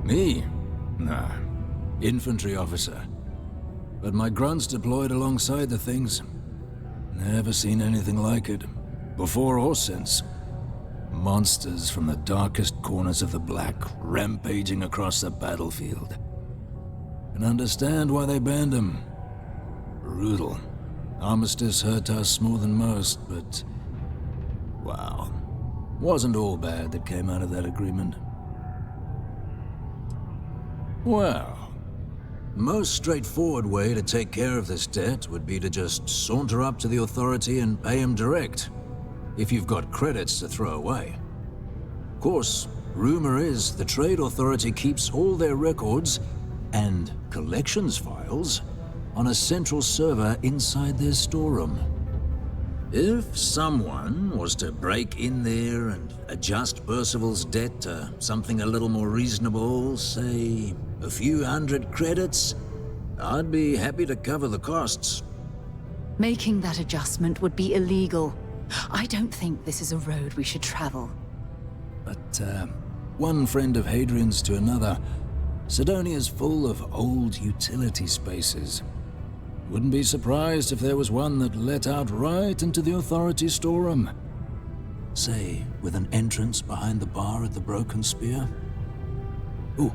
S17: Me? Nah. Infantry officer. But my grunts deployed alongside the things. Never seen anything like it. Before or since. Monsters from the darkest corners of the Black, rampaging across the battlefield. Can understand why they banned them. Brutal. Armistice hurt us more than most, but... wow. Wasn't all bad that came out of that agreement. Well... most straightforward way to take care of this debt would be to just saunter up to the authority and pay him direct, if you've got credits to throw away. Of course, rumor is the Trade Authority keeps all their records and collections files on a central server inside their storeroom. If someone was to break in there and adjust Percival's debt to something a little more reasonable, say a few hundred credits, I'd be happy to cover the costs.
S11: Making that adjustment would be illegal. I don't think this is a road we should travel.
S17: But, one friend of Hadrian's to another, Sidonia's full of old utility spaces. Wouldn't be surprised if there was one that let out right into the authority storeroom. Say, with an entrance behind the bar at the Broken Spear. Ooh,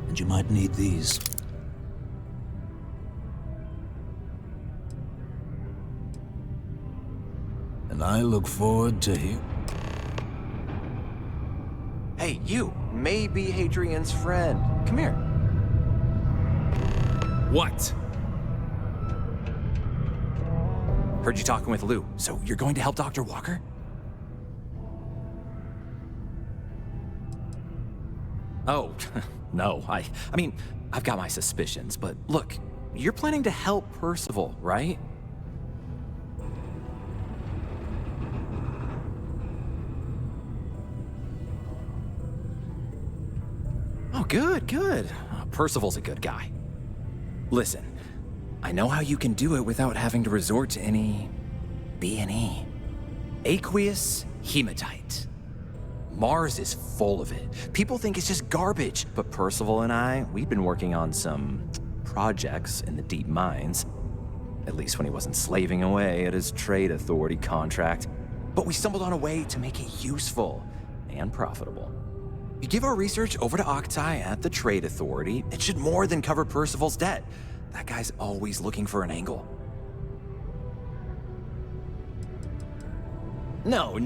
S17: and you might need these. And I look forward to hear...
S12: Hey, you! Maybe Hadrian's friend. Come here.
S10: What?
S12: Heard you talking with Lou, so you're going to help Dr. Walker? Oh, no, I mean, I've got my suspicions, but look, you're planning to help Percival, right? Oh, good, good. Percival's a good guy. Listen, I know how you can do it without having to resort to any B&E. Aqueous hematite. Mars is full of it. People think it's just garbage, but Percival and I, we've been working on some projects in the deep mines. At least when he wasn't slaving away at his Trade Authority contract. But we stumbled on a way to make it useful and profitable. You give our research over to Octai at the Trade Authority, it should more than cover Percival's debt. That guy's always looking for an angle. No.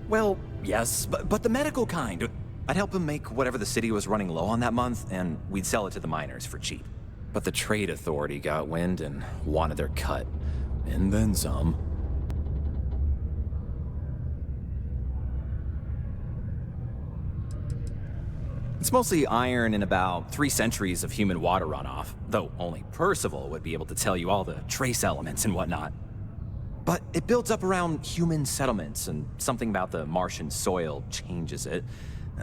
S12: Well, yes, but the medical kind. I'd help him make whatever the city was running low on that month, and we'd sell it to the miners for cheap. But the Trade Authority got wind and wanted their cut. And then some. It's mostly iron and about 3 centuries of human water runoff, though only Percival would be able to tell you all the trace elements and whatnot. But it builds up around human settlements, and something about the Martian soil changes it,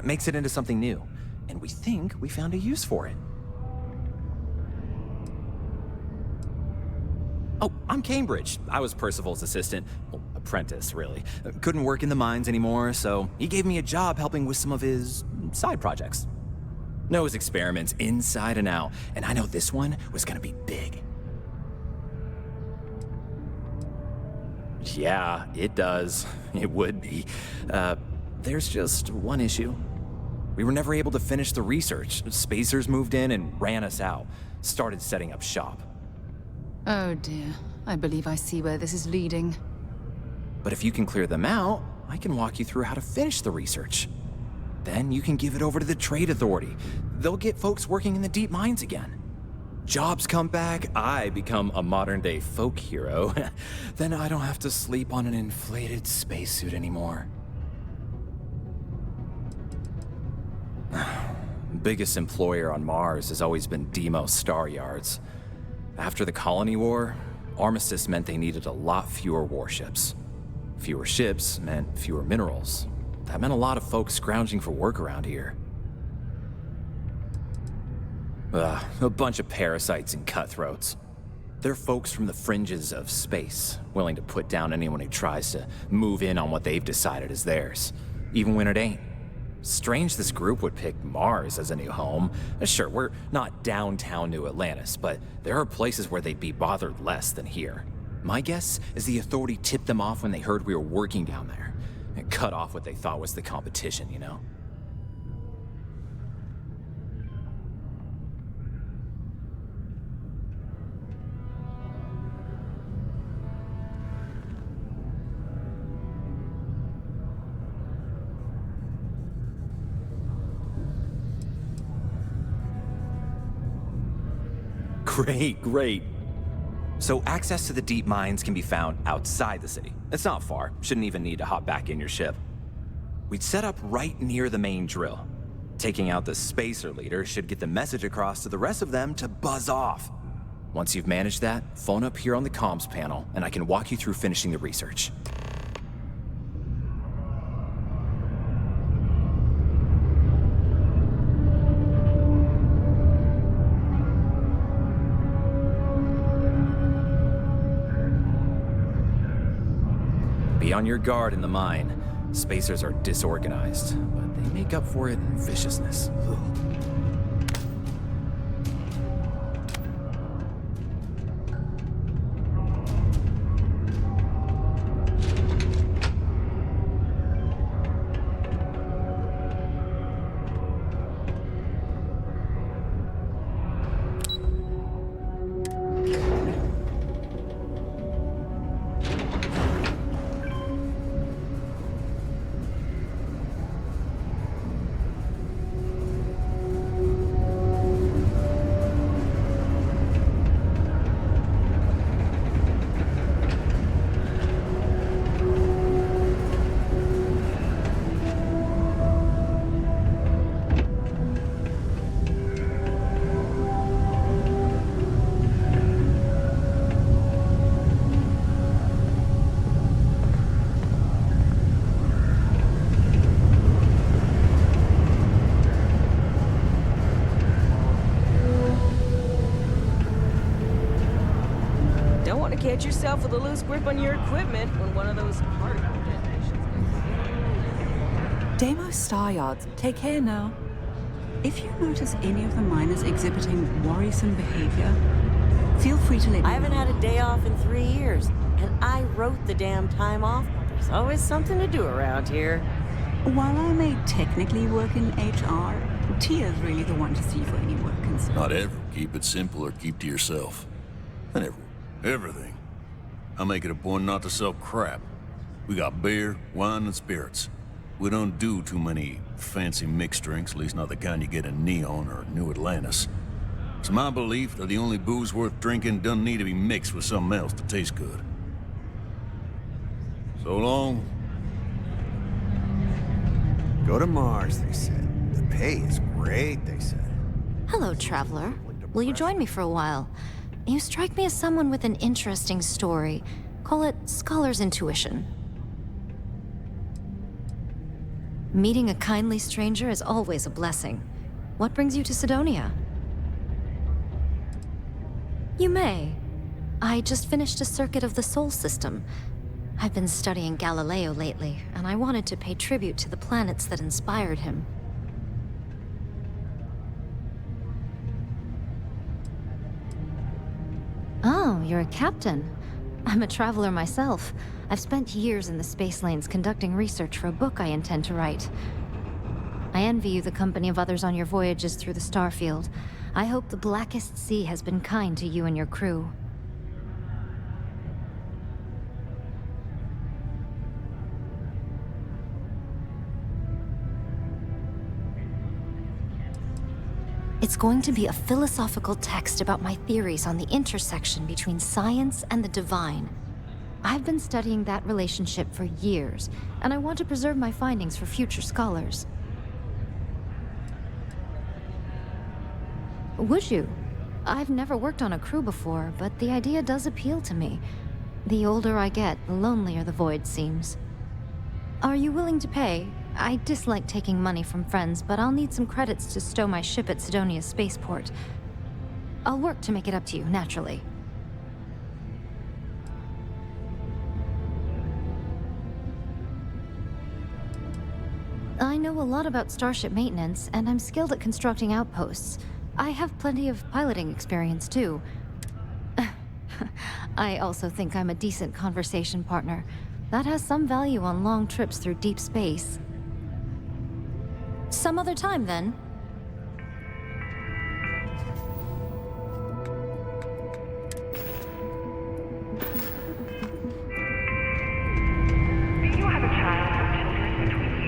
S12: makes it into something new, and we think we found a use for it. Oh, I'm Cambridge. I was Percival's assistant. Well, apprentice, really. Couldn't work in the mines anymore, so he gave me a job helping with some of his side projects. Knows experiments inside and out, and I know this one was gonna be big. Yeah, it does. It would be. There's just one issue. We were never able to finish the research. Spacers moved in and ran us out. Started setting up shop.
S11: Oh dear. I believe I see where this is leading.
S12: But if you can clear them out, I can walk you through how to finish the research. Then you can give it over to the Trade Authority. They'll get folks working in the deep mines again. Jobs come back, I become a modern-day folk hero. Then I don't have to sleep on an inflated spacesuit anymore. Biggest employer on Mars has always been Deimos Star Yards. After the Colony War, Armistice meant they needed a lot fewer warships. Fewer ships meant fewer minerals. That meant a lot of folks scrounging for work around here. A bunch of parasites and cutthroats. They're folks from the fringes of space, willing to put down anyone who tries to move in on what they've decided is theirs, even when it ain't. Strange this group would pick Mars as a new home. Sure, we're not downtown New Atlantis, but there are places where they'd be bothered less than here. My guess is the Authority tipped them off when they heard we were working down there, and cut off what they thought was the competition, you know? Great. So access to the deep mines can be found outside the city. It's not far. Shouldn't even need to hop back in your ship. We'd set up right near the main drill. Taking out the spacer leader should get the message across to the rest of them to buzz off. Once you've managed that, phone up here on the comms panel, and I can walk you through finishing the research. Be on your guard in the mine. Spacers are disorganized, but they make up for it in viciousness. Ugh.
S4: Get yourself with a loose grip on your equipment when one of those particle detonations.
S14: Deimos Star Yards, take care now. If you notice any of the miners exhibiting worrisome behavior, feel free to let me know.
S15: I haven't had a day off in 3 years, and I wrote the damn time off. There's always something to do around here.
S14: While I may technically work in HR, Tia's really the one to see for any work concerns.
S18: Not ever. Keep it simple or keep to yourself. And everything. I make it a point not to sell crap. We got beer, wine, and spirits. We don't do too many fancy mixed drinks, at least not the kind you get in Neon or New Atlantis. It's my belief that the only booze worth drinking doesn't need to be mixed with something else to taste good. So long.
S19: Go to Mars, they said. The pay is great, they said.
S25: Hello, traveler. Will you join me for a while? You strike me as someone with an interesting story. Call it scholar's intuition. Meeting a kindly stranger is always a blessing. What brings you to Sidonia? You may. I just finished a circuit of the Sol system. I've been studying Galileo lately, and I wanted to pay tribute to the planets that inspired him. Oh, you're a captain. I'm a traveler myself. I've spent years in the space lanes conducting research for a book I intend to write. I envy you the company of others on your voyages through the Starfield. I hope the Blackest Sea has been kind to you and your crew. It's going to be a philosophical text about my theories on the intersection between science and the divine. I've been studying that relationship for years, and I want to preserve my findings for future scholars. Would you? I've never worked on a crew before, but the idea does appeal to me. The older I get, the lonelier the void seems. Are you willing to pay? I dislike taking money from friends, but I'll need some credits to stow my ship at Sidonia's spaceport. I'll work to make it up to you, naturally. I know a lot about starship maintenance, and I'm skilled at constructing outposts. I have plenty of piloting experience, too. I also think I'm a decent conversation partner. That has some value on long trips through deep space. Some other time, then.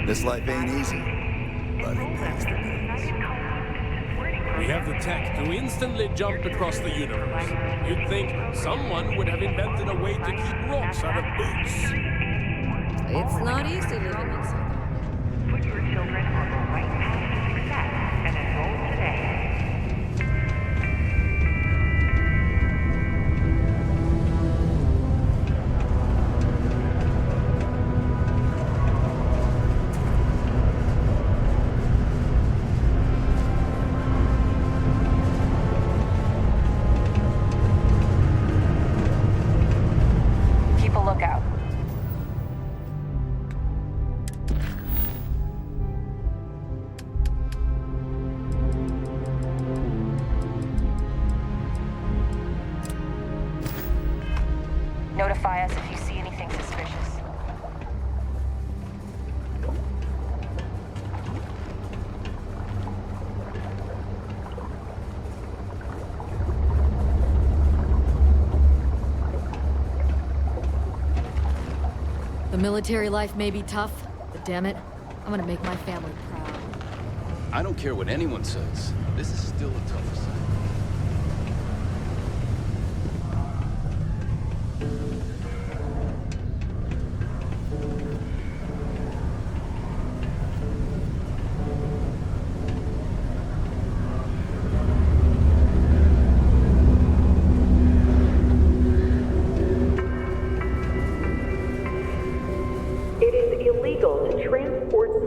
S2: This life ain't easy, but it pays the bills.
S13: We have the tech to instantly jump across the universe. You'd think someone would have invented a way to keep rocks out of boots.
S15: It's not easy living in Southern. Put your children on the right path to success and enroll today.
S16: Notify us if you see anything suspicious.
S20: The military life may be tough, but damn it, I'm gonna make my family proud.
S21: I don't care what anyone says. This is still a tough assignment.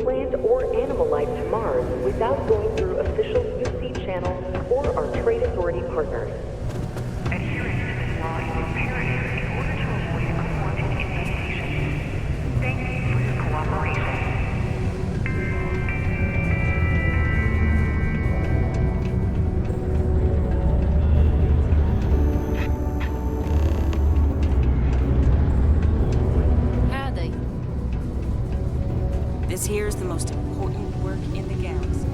S26: Plant or animal life to Mars without going through official UC channels or our trade authority partners. Adherence to this law is imperative in order to avoid unwanted infestation. Thank you for your cooperation.
S4: This here is the most important work in the galaxy.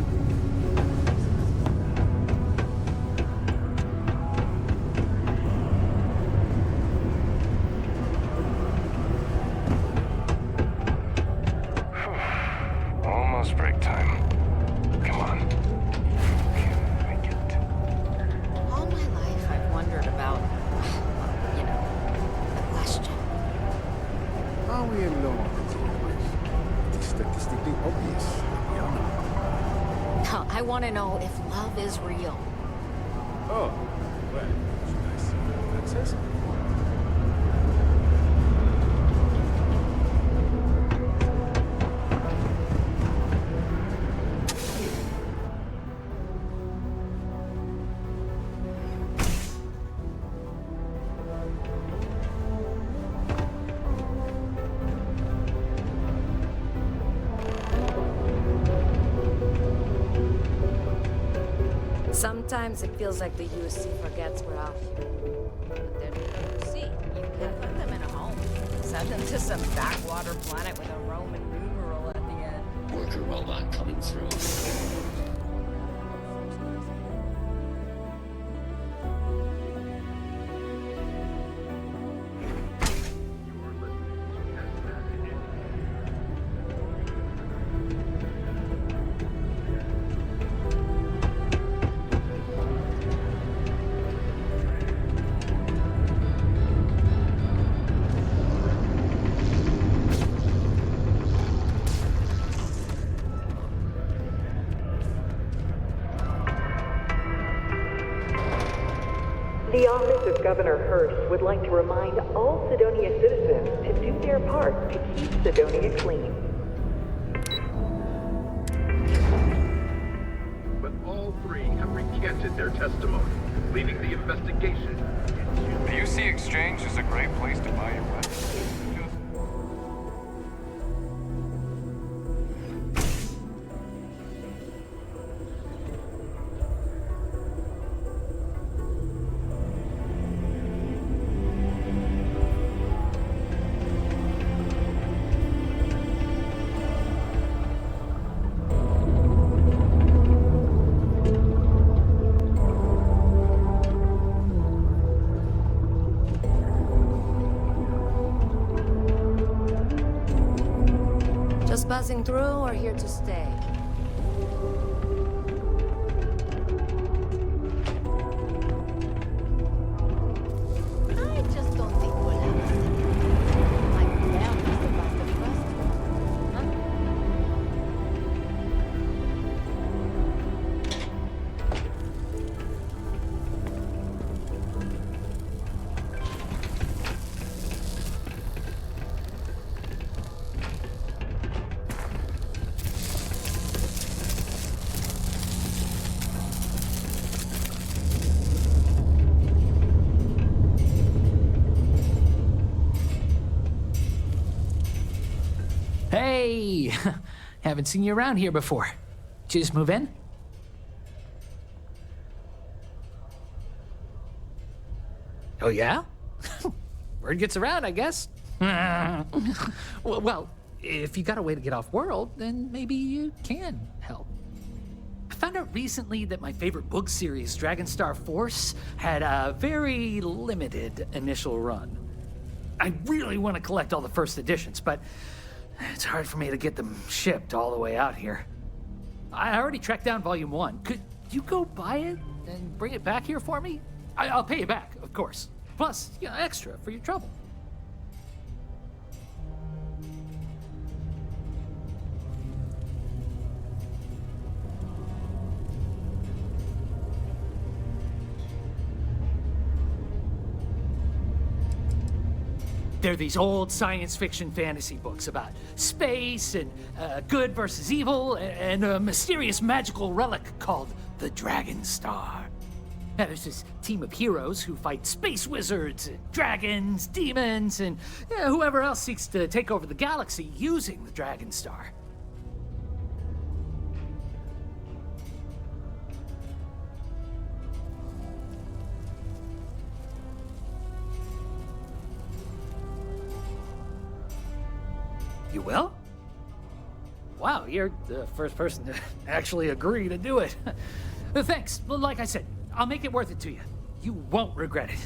S5: Almost break time. Come on. Make it.
S22: All my life I've wondered about, the question.
S19: How we in law? Statistically obvious.
S22: I want to know if love is real.
S19: Oh, well, should I see what that says?
S22: Sometimes it feels like the UC forgets we're out here. But then the UC, you can't put them in a home. Send them to some backwater planet with a Roman numeral at the end.
S23: Worker robot coming through.
S26: Governor Hurst would like to remind all Sidonia citizens to do their part to keep Sidonia clean.
S1: But all three have recanted their testimony, leaving the investigation.
S5: The UC Exchange is a great place to buy your weapons.
S15: Just passing through or here to stay?
S25: I just don't think we'll have to. My plan is the best of trust.
S3: Hey! Haven't seen you around here before. Did you just move in? Oh, yeah? Word gets around, I guess. well, if you got a way to get off world, then maybe you can help. I found out recently that my favorite book series, Dragonstar Force, had a very limited initial run. I really want to collect all the first editions, but it's hard for me to get them shipped all the way out here. I already tracked down Volume 1. Could you go buy it and bring it back here for me? I'll pay you back, of course. Plus, extra for your trouble. They're these old science fiction fantasy books about space and good versus evil and a mysterious magical relic called the Dragonstar. Now, there's this team of heroes who fight space wizards and dragons, demons, and whoever else seeks to take over the galaxy using the Dragonstar. You will? Wow, you're the first person to actually agree to do it. Thanks. Like I said, I'll make it worth it to you. You won't regret it.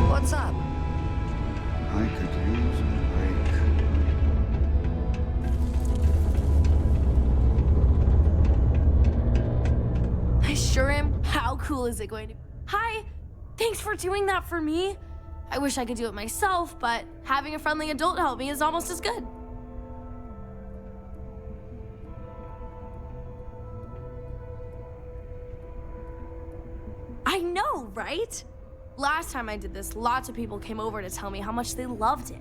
S15: What's up?
S6: I could use a break.
S7: I sure am. How cool is it going to be? Hi! Thanks for doing that for me. I wish I could do it myself, but having a friendly adult help me is almost as good. I know, right? Last time I did this, lots of people came over to tell me how much they loved it.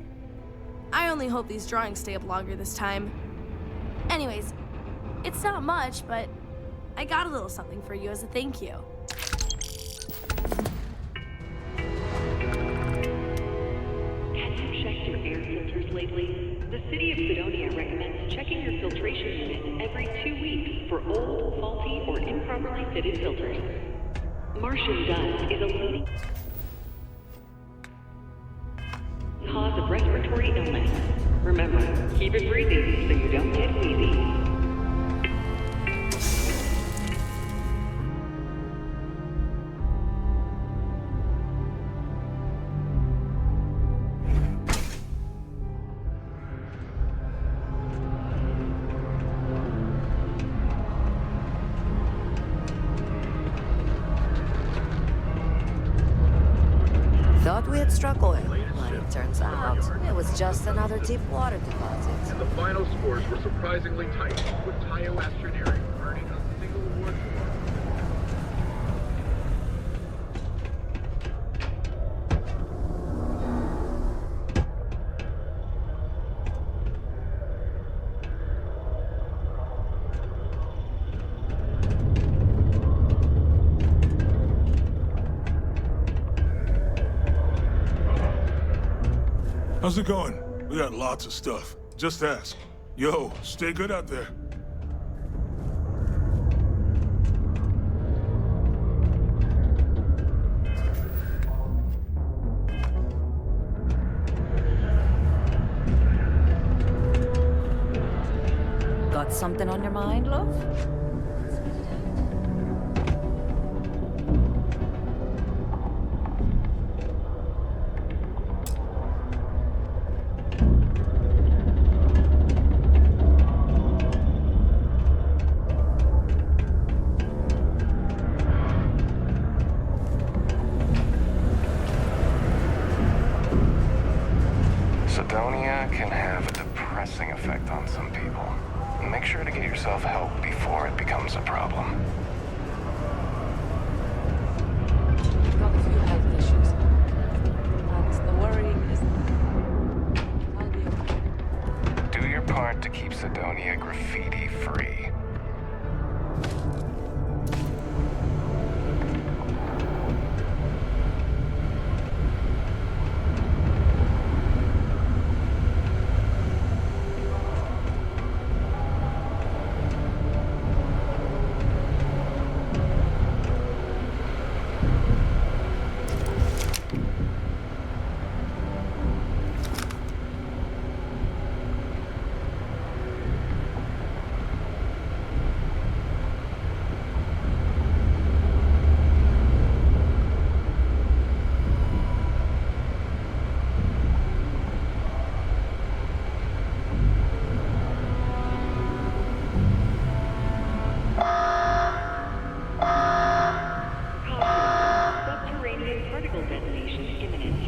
S7: I only hope these drawings stay up longer this time. Anyways, it's not much, but I got a little something for you as a thank you.
S26: Have you checked your air filters lately? The city of Sidonia recommends checking your filtration unit every 2 weeks for old, faulty, or improperly fitted filters. Martian dust is a leading cause of respiratory illness. Remember, keep it breezy so you don't get wheezy.
S8: had struck oil, but it turns out it was just another deep water deposit.
S1: And the final scores were surprisingly tight, with Tayo Astroneering earning a single award for
S9: How's it going? We got lots of stuff. Just ask. Yo, stay good out there.
S22: Got something on your mind, love?
S5: Sidonia can have a depressing effect on some people. Make sure to get yourself help before it becomes a problem.
S2: Got a few health issues. And the worrying is I'll be okay.
S5: Do your part to keep Sidonia graffiti free.
S26: Subterranean particle detonation imminent.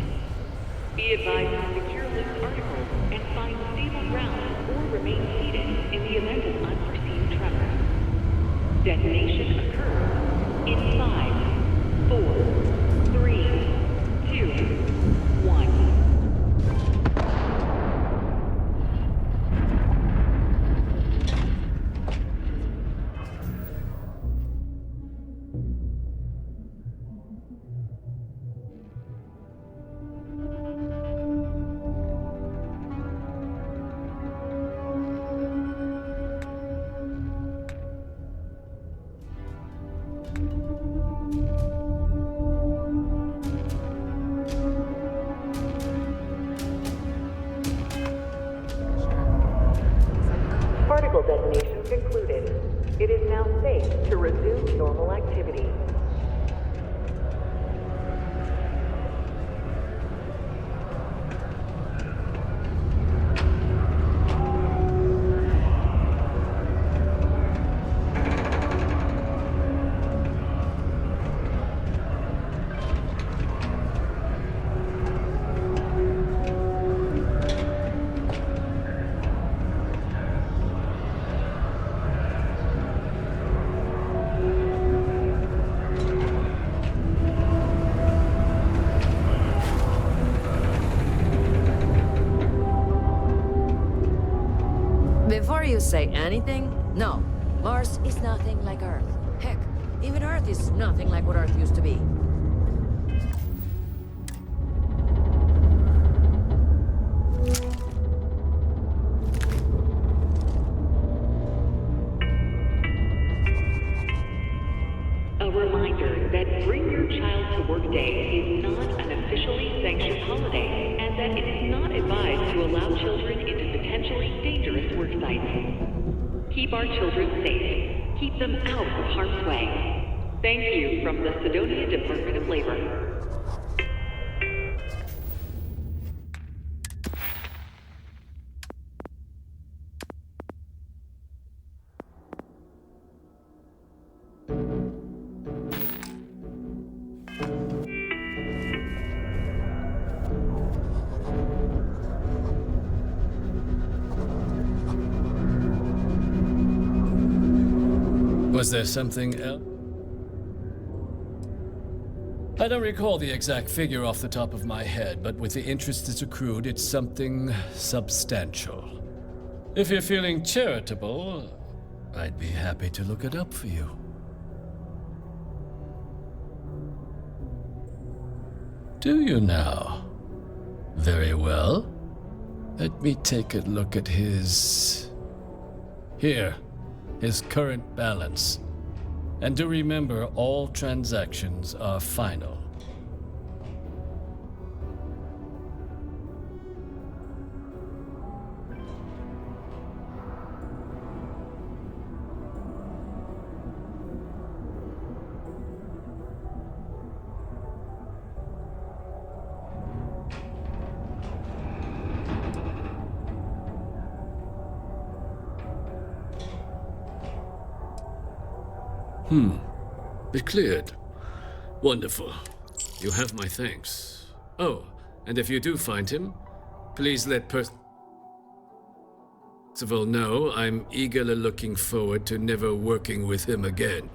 S26: Be advised to secure loose articles and find stable ground or remain seated in the event of unforeseen tremor. Detonation occurs in 5, 4, 3, 2, 1. Particle detonation concluded. It is now safe to resume normal activity.
S8: Before you say anything, no. Mars is nothing like Earth. Heck, even Earth is nothing like what Earth used to be.
S26: A reminder that Bring Your Child to Work Day is not an officially sanctioned holiday, and that it is not advised to allow children into potentially dangerous work sites. Keep our children safe. Keep them out of harm's way. Thank you from the Sidonia Department of Labor.
S10: Was there something else? I don't recall the exact figure off the top of my head, but with the interest it's accrued, it's something substantial. If you're feeling charitable, I'd be happy to look it up for you. Do you now? Very well. Let me take a look at his... Here, his current balance. And do remember, all transactions are final.
S23: It cleared. Wonderful. You have my thanks. Oh, and if you do find him, please let Percival know I'm eagerly looking forward to never working with him again.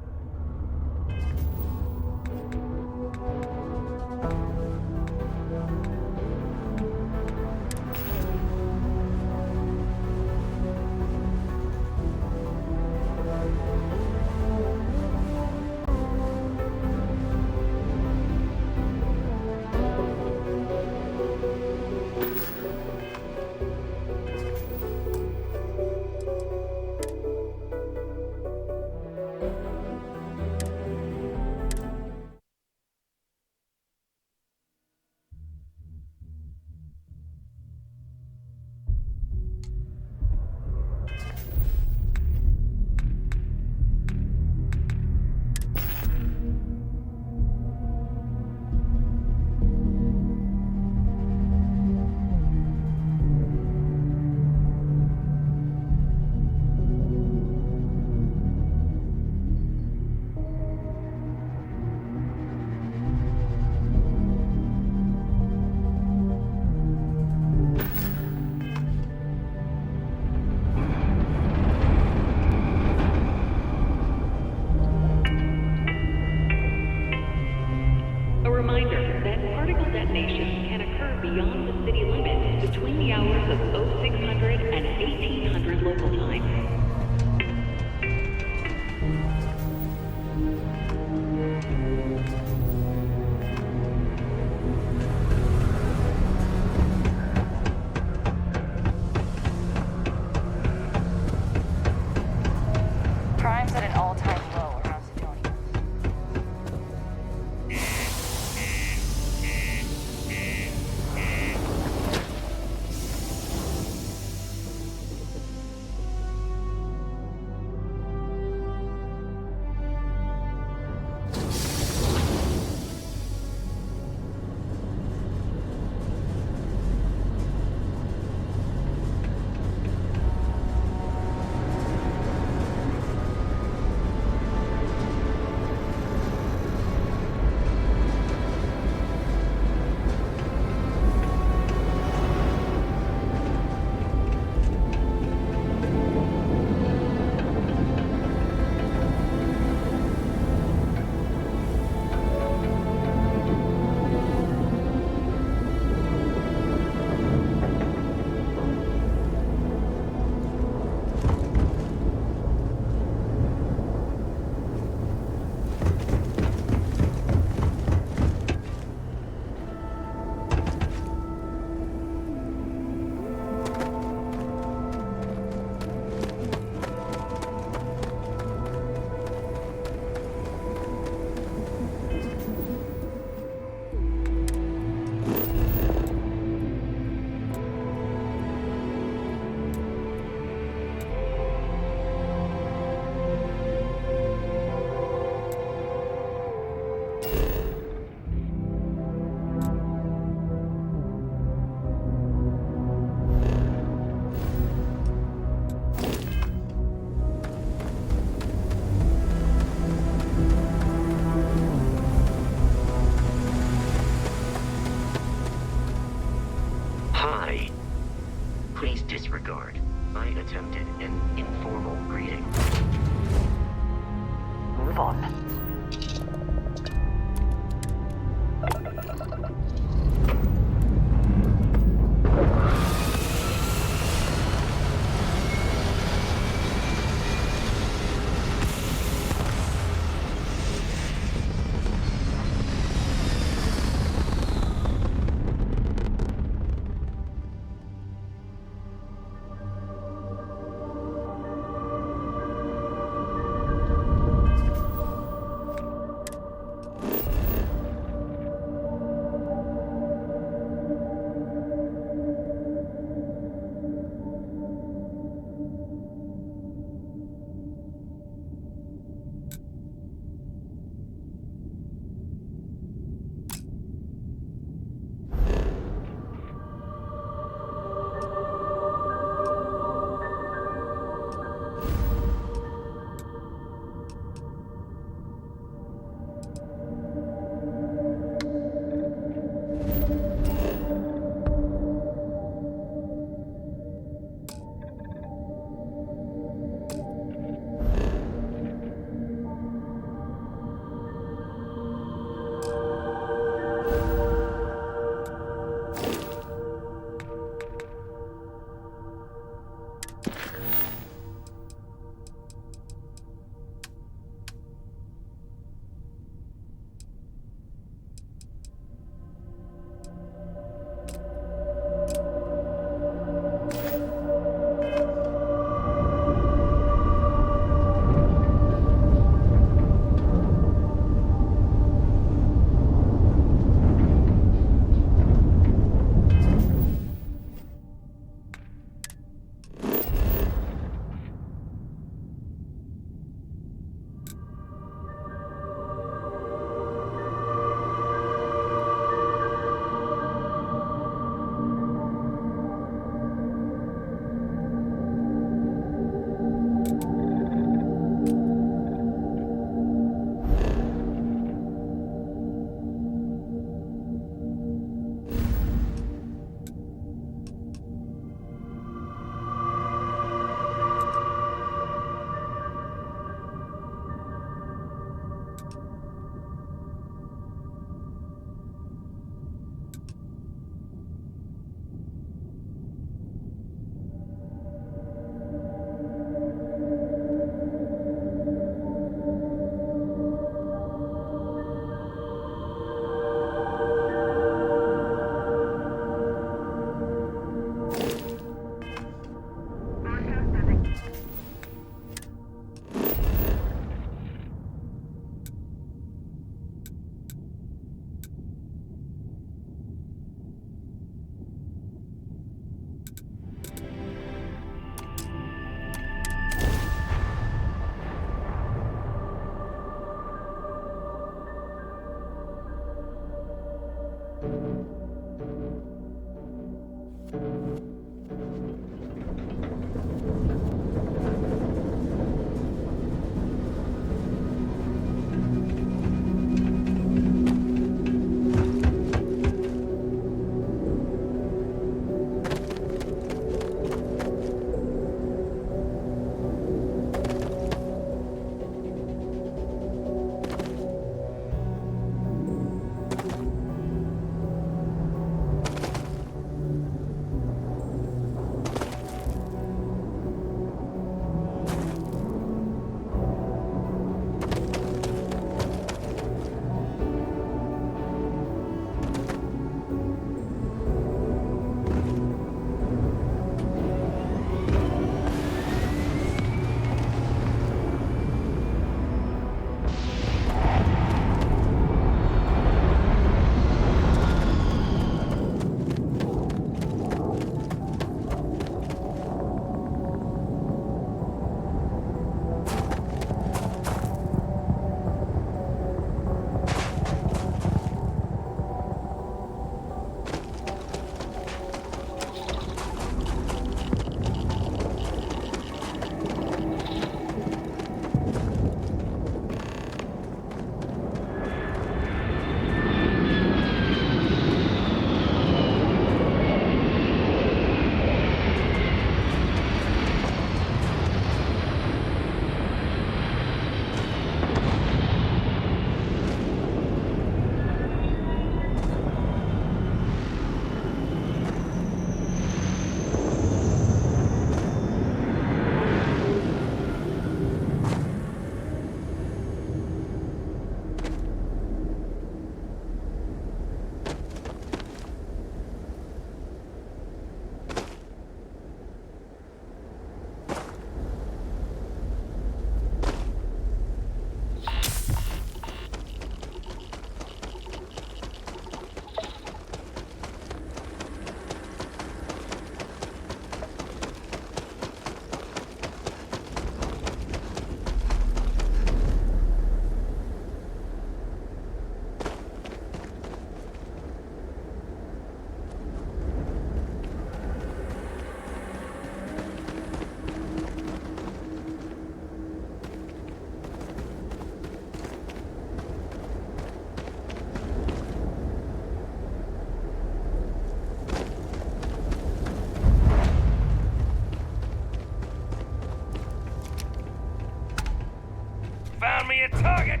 S2: found me a target!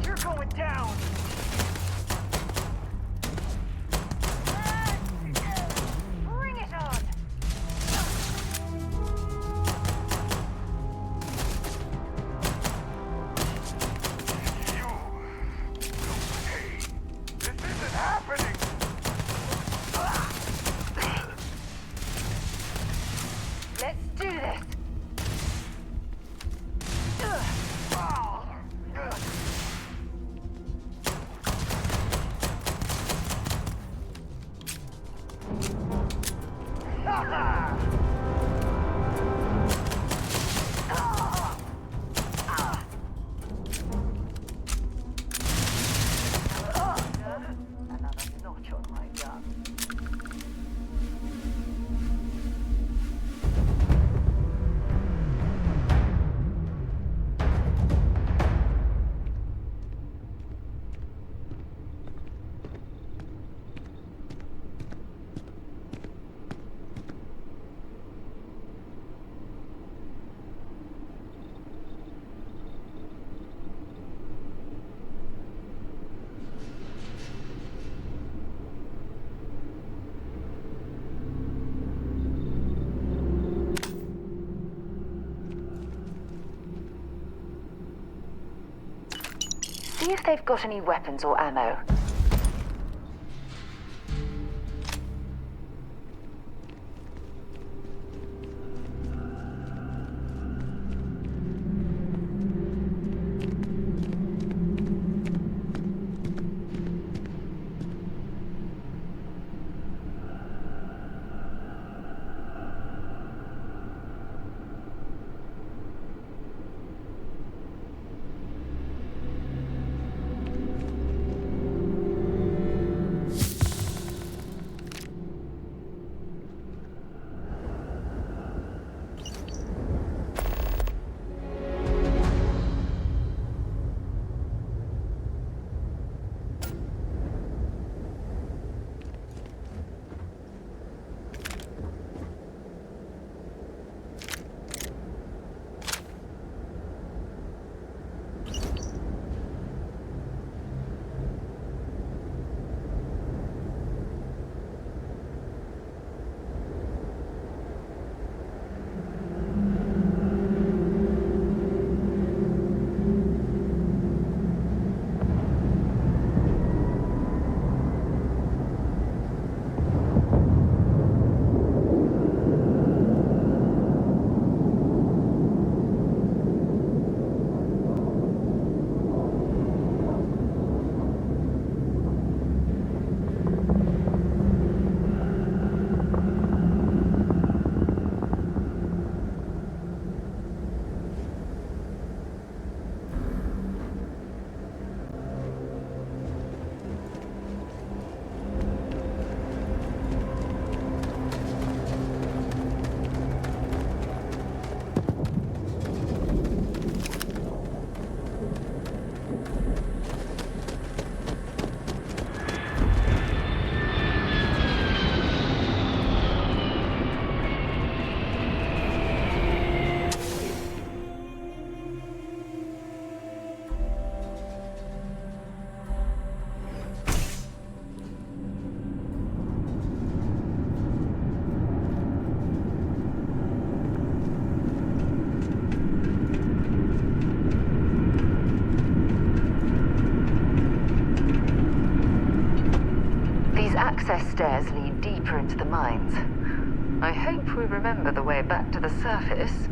S2: You're going down! Bring it on! This isn't happening! Let's do this!
S16: See if they've got any weapons or ammo. Access stairs lead deeper into the mines. I hope we remember the way back to the surface.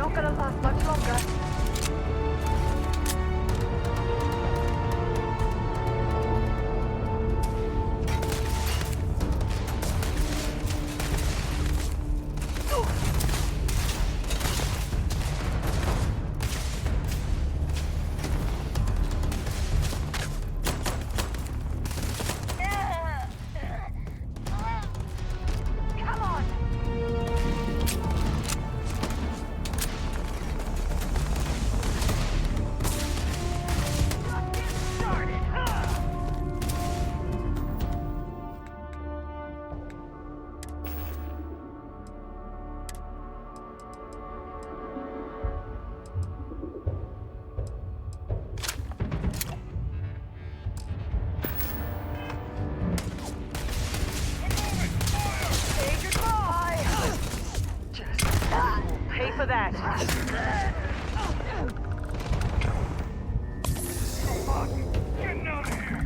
S15: not gonna last much longer. Pay for that.
S1: Getting out of here.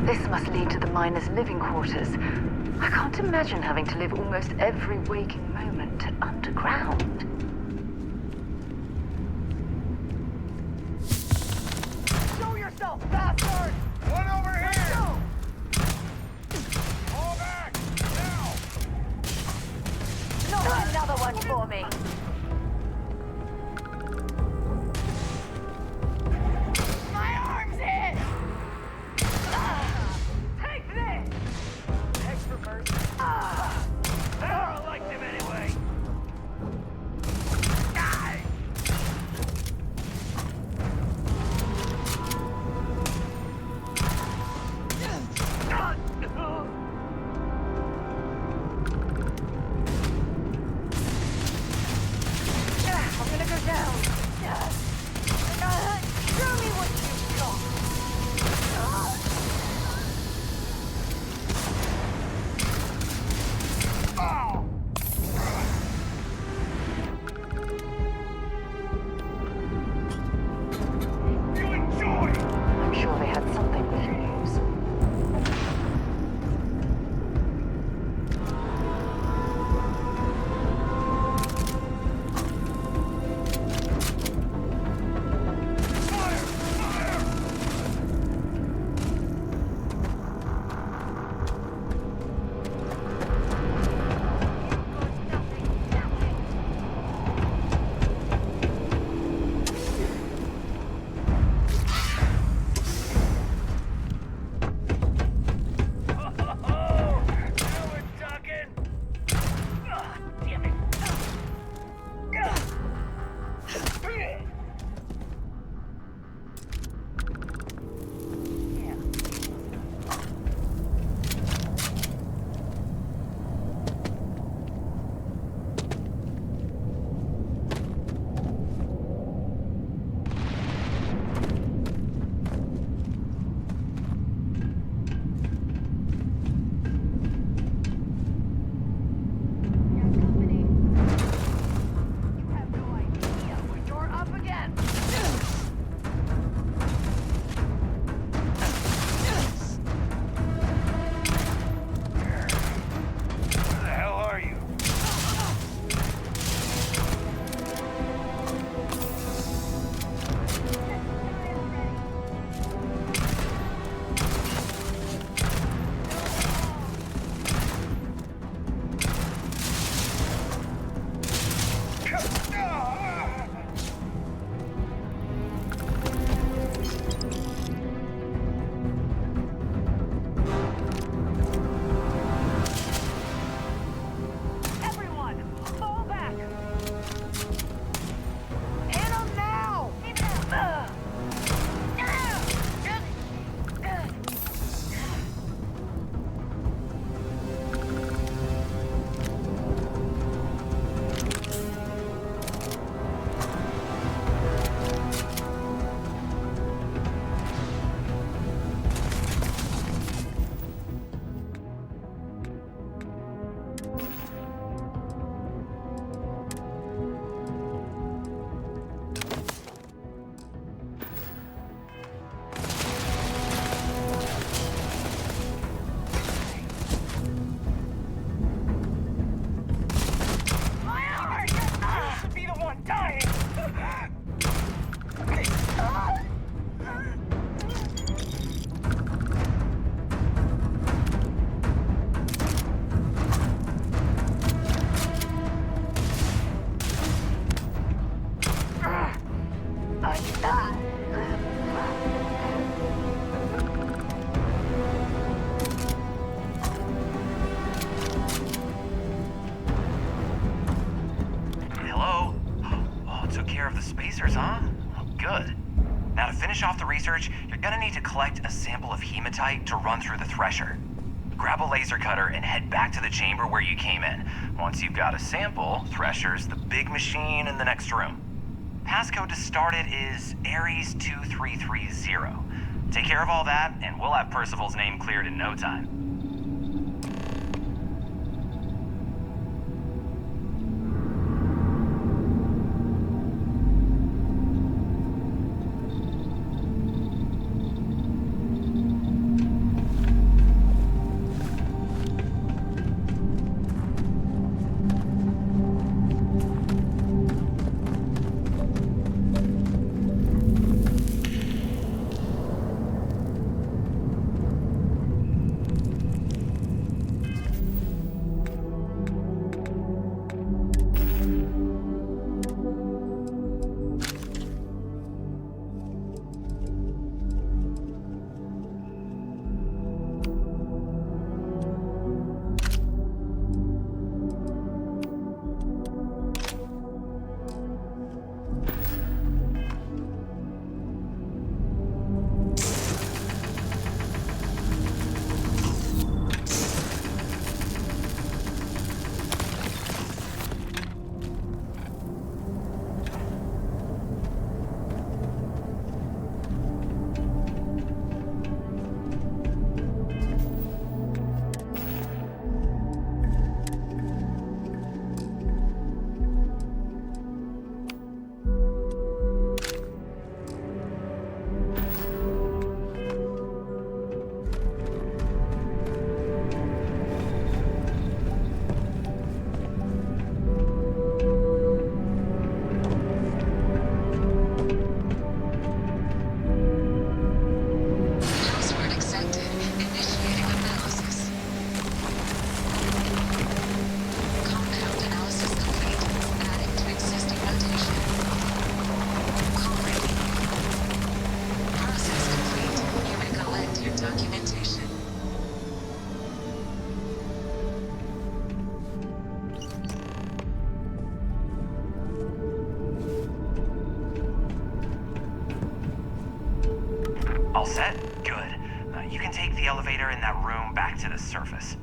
S16: This must lead to the miners' living quarters. I can't imagine having to live almost every waking moment underground.
S15: Show yourself, bastard!
S1: One over here!
S15: Let's go!
S1: Fall back! Now!
S15: Not another one for me. My arm's hit! Take this! Extrovert.
S1: I liked him anyway.
S11: took care of the spacers, huh? Oh, good. Now to finish off the research, you're gonna need to collect a sample of hematite to run through the thresher. Grab a laser cutter and head back to the chamber where you came in. Once you've got a sample, Thresher's the big machine in the next room. Passcode to start it is Ares 2330. Take care of all that, and we'll have Percival's name cleared in no time. All set? Good. You can take the elevator in that room back to the surface.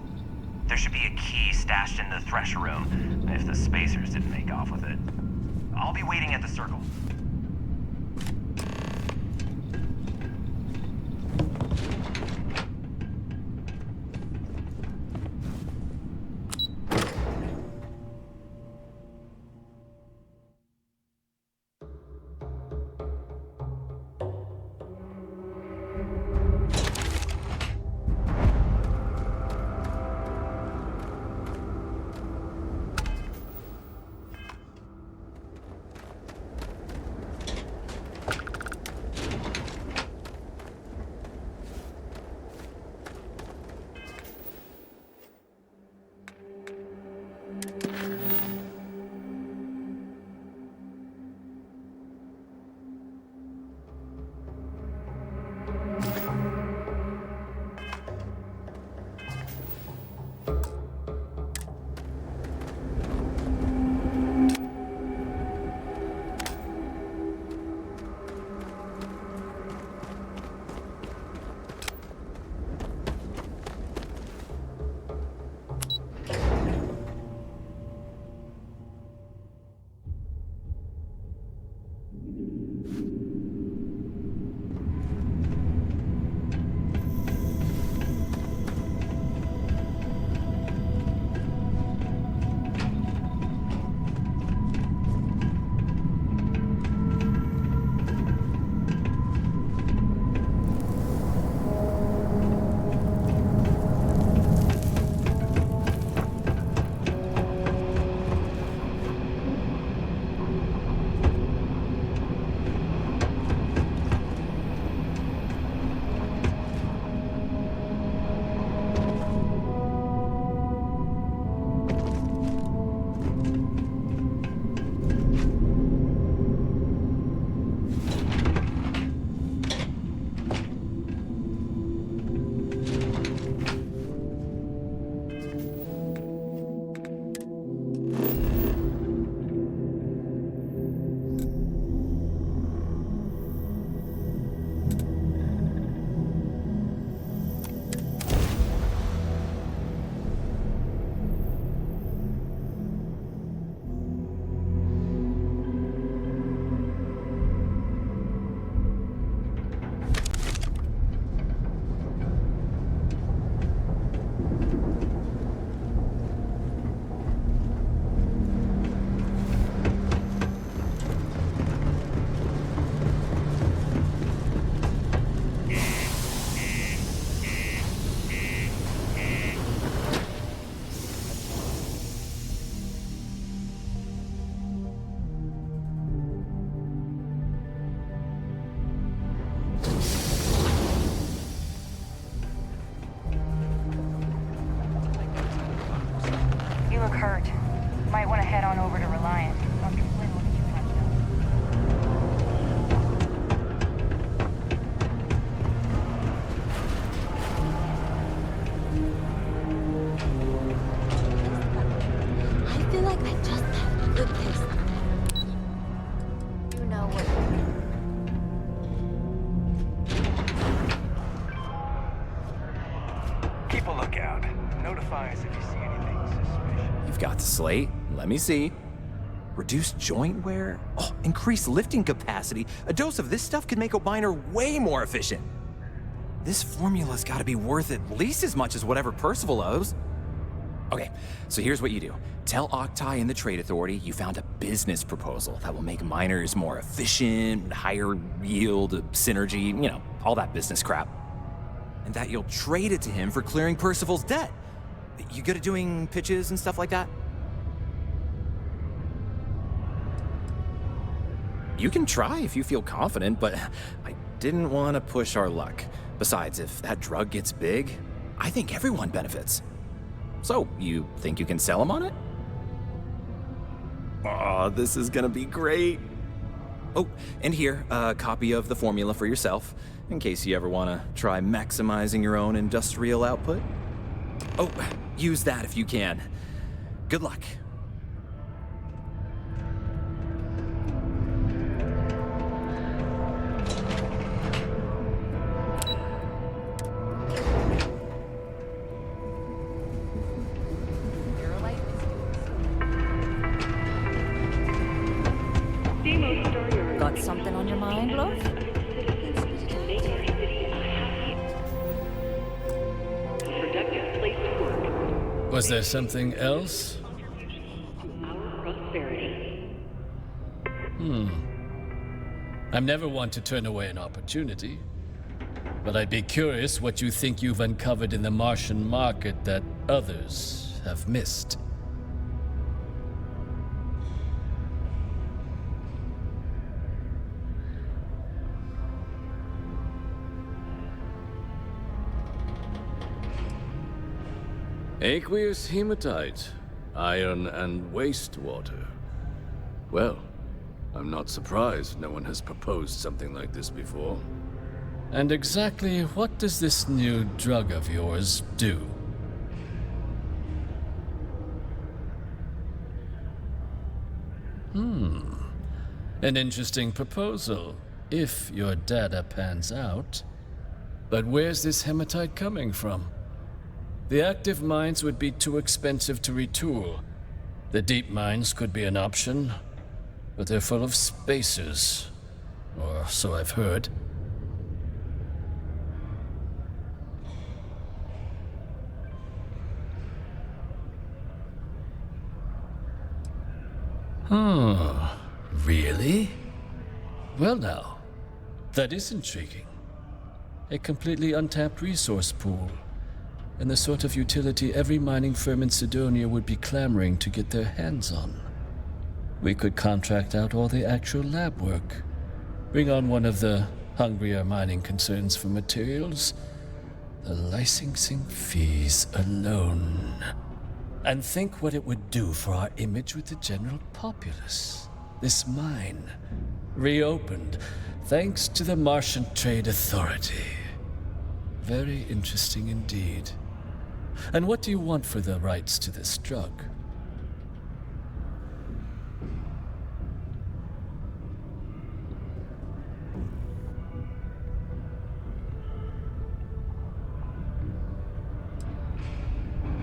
S11: There should be a key stashed in the Thresher room, if the spacers didn't make off with it. I'll be waiting at the circle.
S15: head on over to Reliant. Dr. Flynn will get you patched up.
S25: I feel like I just have to live this. You know what?
S11: Keep a lookout. Notify us if you see anything suspicious.
S12: You've got the slate. Let me see. Reduced joint wear? Oh, increased lifting capacity. A dose of this stuff could make a miner way more efficient. This formula's gotta be worth at least as much as whatever Percival owes. Okay, so here's what you do. Tell Octai and the Trade Authority you found a business proposal that will make miners more efficient, higher yield, synergy, you know, all that business crap. And that you'll trade it to him for clearing Percival's debt. You good at doing pitches and stuff like that? You can try if you feel confident, but I didn't want to push our luck. Besides, if that drug gets big, I think everyone benefits. So, you think you can sell him on it? Oh, this is gonna be great. Oh, and here, a copy of the formula for yourself, in case you ever want to try maximizing your own industrial output. Oh, use that if you can. Good luck.
S22: Got something on your mind, love?
S10: Was there something else? I'm never one to turn away an opportunity. But I'd be curious what you think you've uncovered in the Martian market that others have missed.
S23: Aqueous hematite, iron and wastewater. Well, I'm not surprised no one has proposed something like this before.
S10: And exactly what does this new drug of yours do? An interesting proposal, if your data pans out. But where's this hematite coming from? The active mines would be too expensive to retool. The deep mines could be an option, but they're full of spacers. Or so I've heard. Really? Well now, that is intriguing. A completely untapped resource pool, and the sort of utility every mining firm in Sidonia would be clamoring to get their hands on. We could contract out all the actual lab work, bring on one of the hungrier mining concerns for materials, the licensing fees alone. And think what it would do for our image with the general populace. This mine, reopened, thanks to the Martian Trade Authority. Very interesting indeed. And what do you want for the rights to this drug?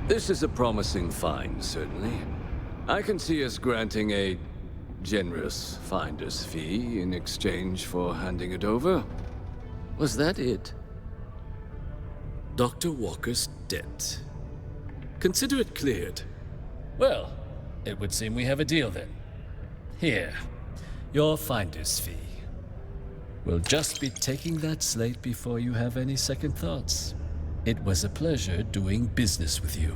S23: This is a promising find, certainly. I can see us granting a generous finder's fee in exchange for handing it over. Was that it? Dr. Walker's debt. Consider it cleared.
S10: Well, it would seem we have a deal then. Here, your finder's fee. We'll just be taking that slate before you have any second thoughts. It was a pleasure doing business with you.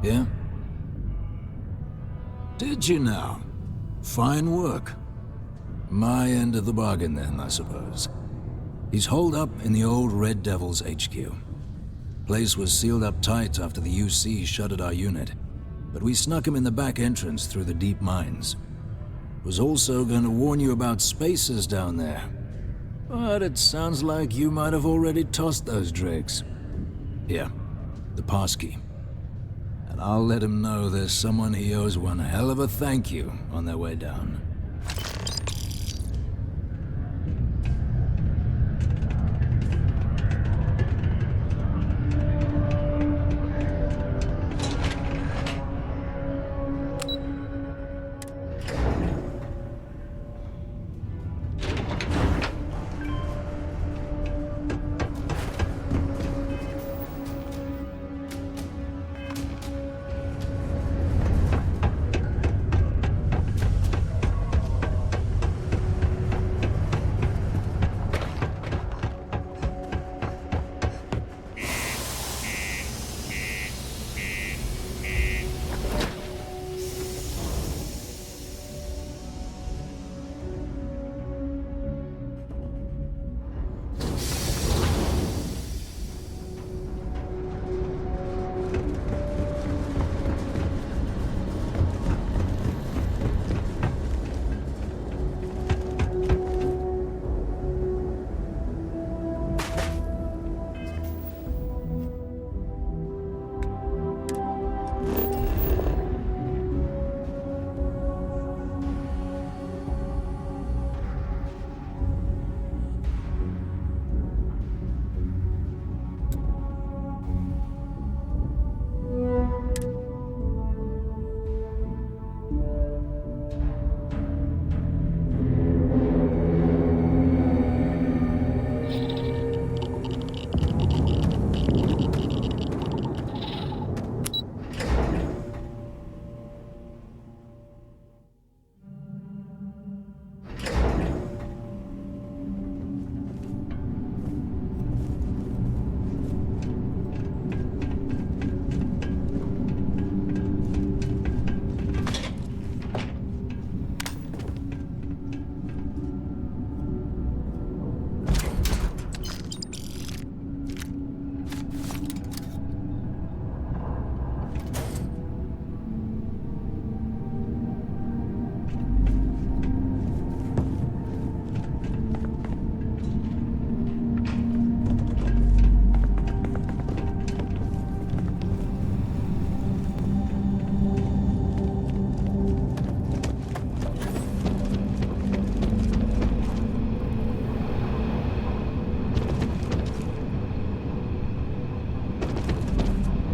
S13: Yeah? Did you now? Fine work. My end of the bargain then, I suppose. He's holed up in the old Red Devil's HQ. Place was sealed up tight after the UC shuttered our unit, but we snuck him in the back entrance through the deep mines. Was also going to warn you about spacers down there. But it sounds like you might have already tossed those drakes. Here, the passkey. And I'll let him know there's someone he owes one hell of a thank you on their way down.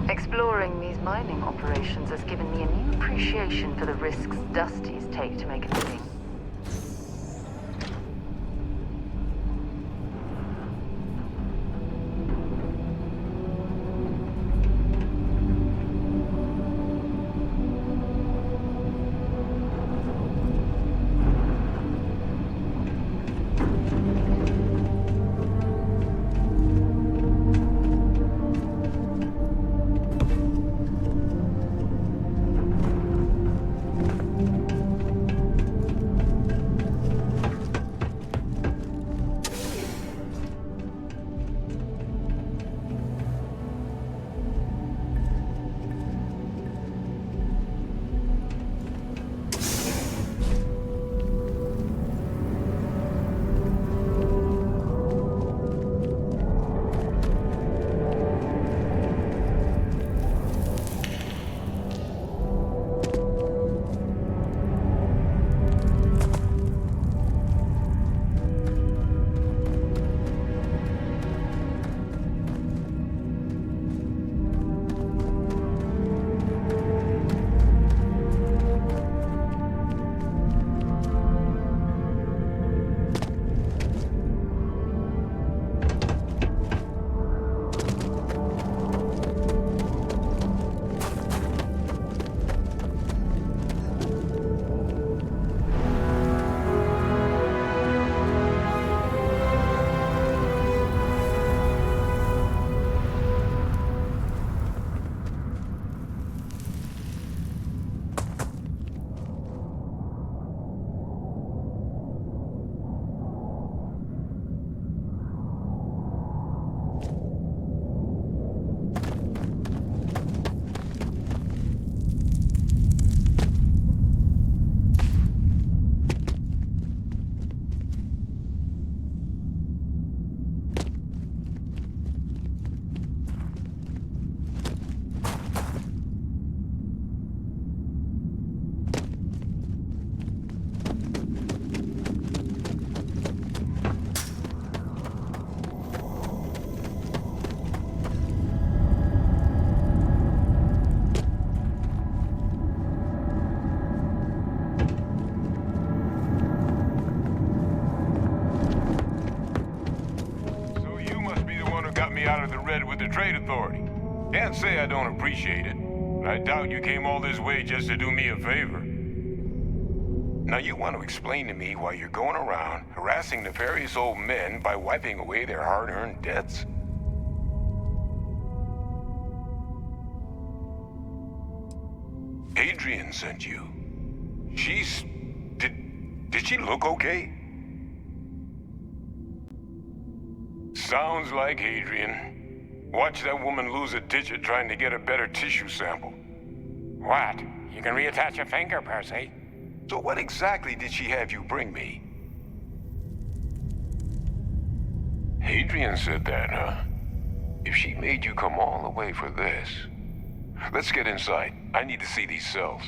S16: Exploring these mining operations has given me a new appreciation for the risks Dusties take to make a living.
S14: Authority. Can't say I don't appreciate it, but I doubt you came all this way just to do me a favor. Now you want to explain to me why you're going around harassing nefarious old men by wiping away their hard-earned debts? Adrian sent you. Did she look okay? Sounds like Adrian. Watch that woman lose a digit trying to get a better tissue sample. What? You can reattach a finger, Percy. So what exactly did she have you bring me? Adrian said that, huh? If she made you come all the way for this... Let's get inside. I need to see these cells.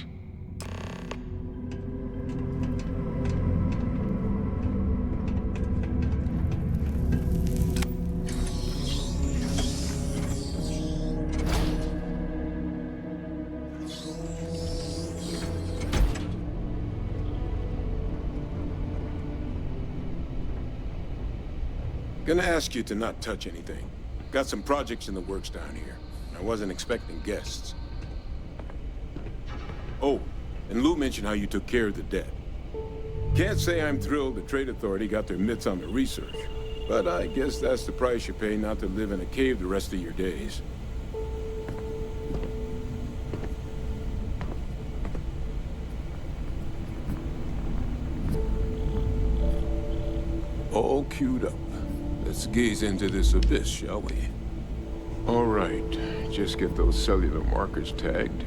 S9: Gonna ask you to not touch anything. Got some projects in the works down here. I wasn't expecting guests. Oh, and Lou mentioned how you took care of the debt. Can't say I'm thrilled the Trade Authority got their mitts on the research, but I guess that's the price you pay not to live in a cave the rest of your days. All queued up. Let's gaze into this abyss, shall we? All right, just get those cellular markers tagged.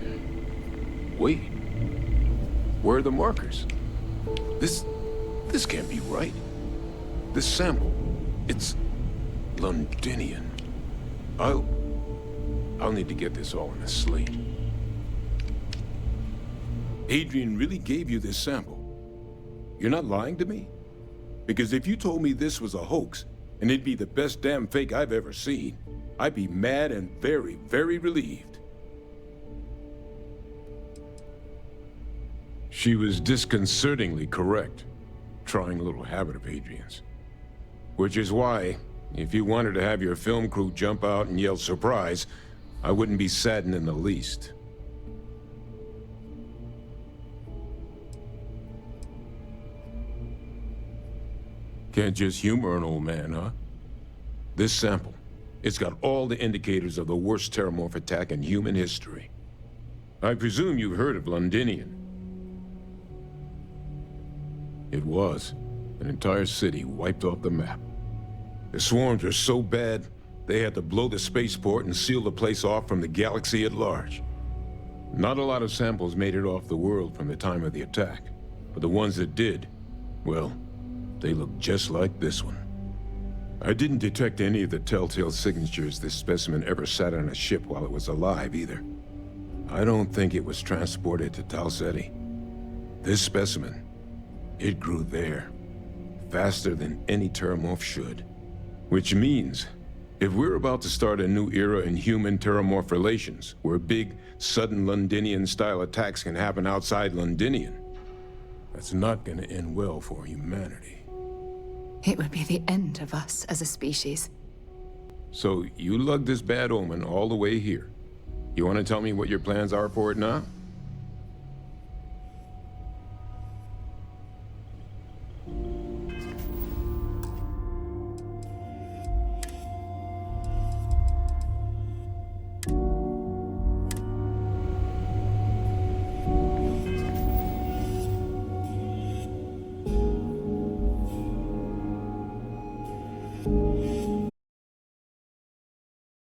S9: Wait, where are the markers? This can't be right. This sample, it's Londinian. I'll need to get this all in a slate. Adrian really gave you this sample. You're not lying to me? Because if you told me this was a hoax, and it'd be the best damn fake I've ever seen, I'd be mad and very, very relieved. She was disconcertingly correct, trying a little habit of Adrian's. Which is why, if you wanted to have your film crew jump out and yell surprise, I wouldn't be saddened in the least. Can't just humor an old man, huh? This sample, it's got all the indicators of the worst terramorph attack in human history. I presume you've heard of Londinian. It was. An entire city wiped off the map. The swarms were so bad, they had to blow the spaceport and seal the place off from the galaxy at large. Not a lot of samples made it off the world from the time of the attack, but the ones that did, well, they look just like this one. I didn't detect any of the telltale signatures this specimen ever sat on a ship while it was alive, either. I don't think it was transported to Tal Ceti. This specimen, it grew there, faster than any terramorph should. Which means, if we're about to start a new era in human-terramorph relations, where big, sudden Londinian-style attacks can happen outside Londinian, that's not gonna end well for humanity.
S17: It would be the end of us as a species.
S9: So, you lugged this bad omen all the way here. You want to tell me what your plans are for it now?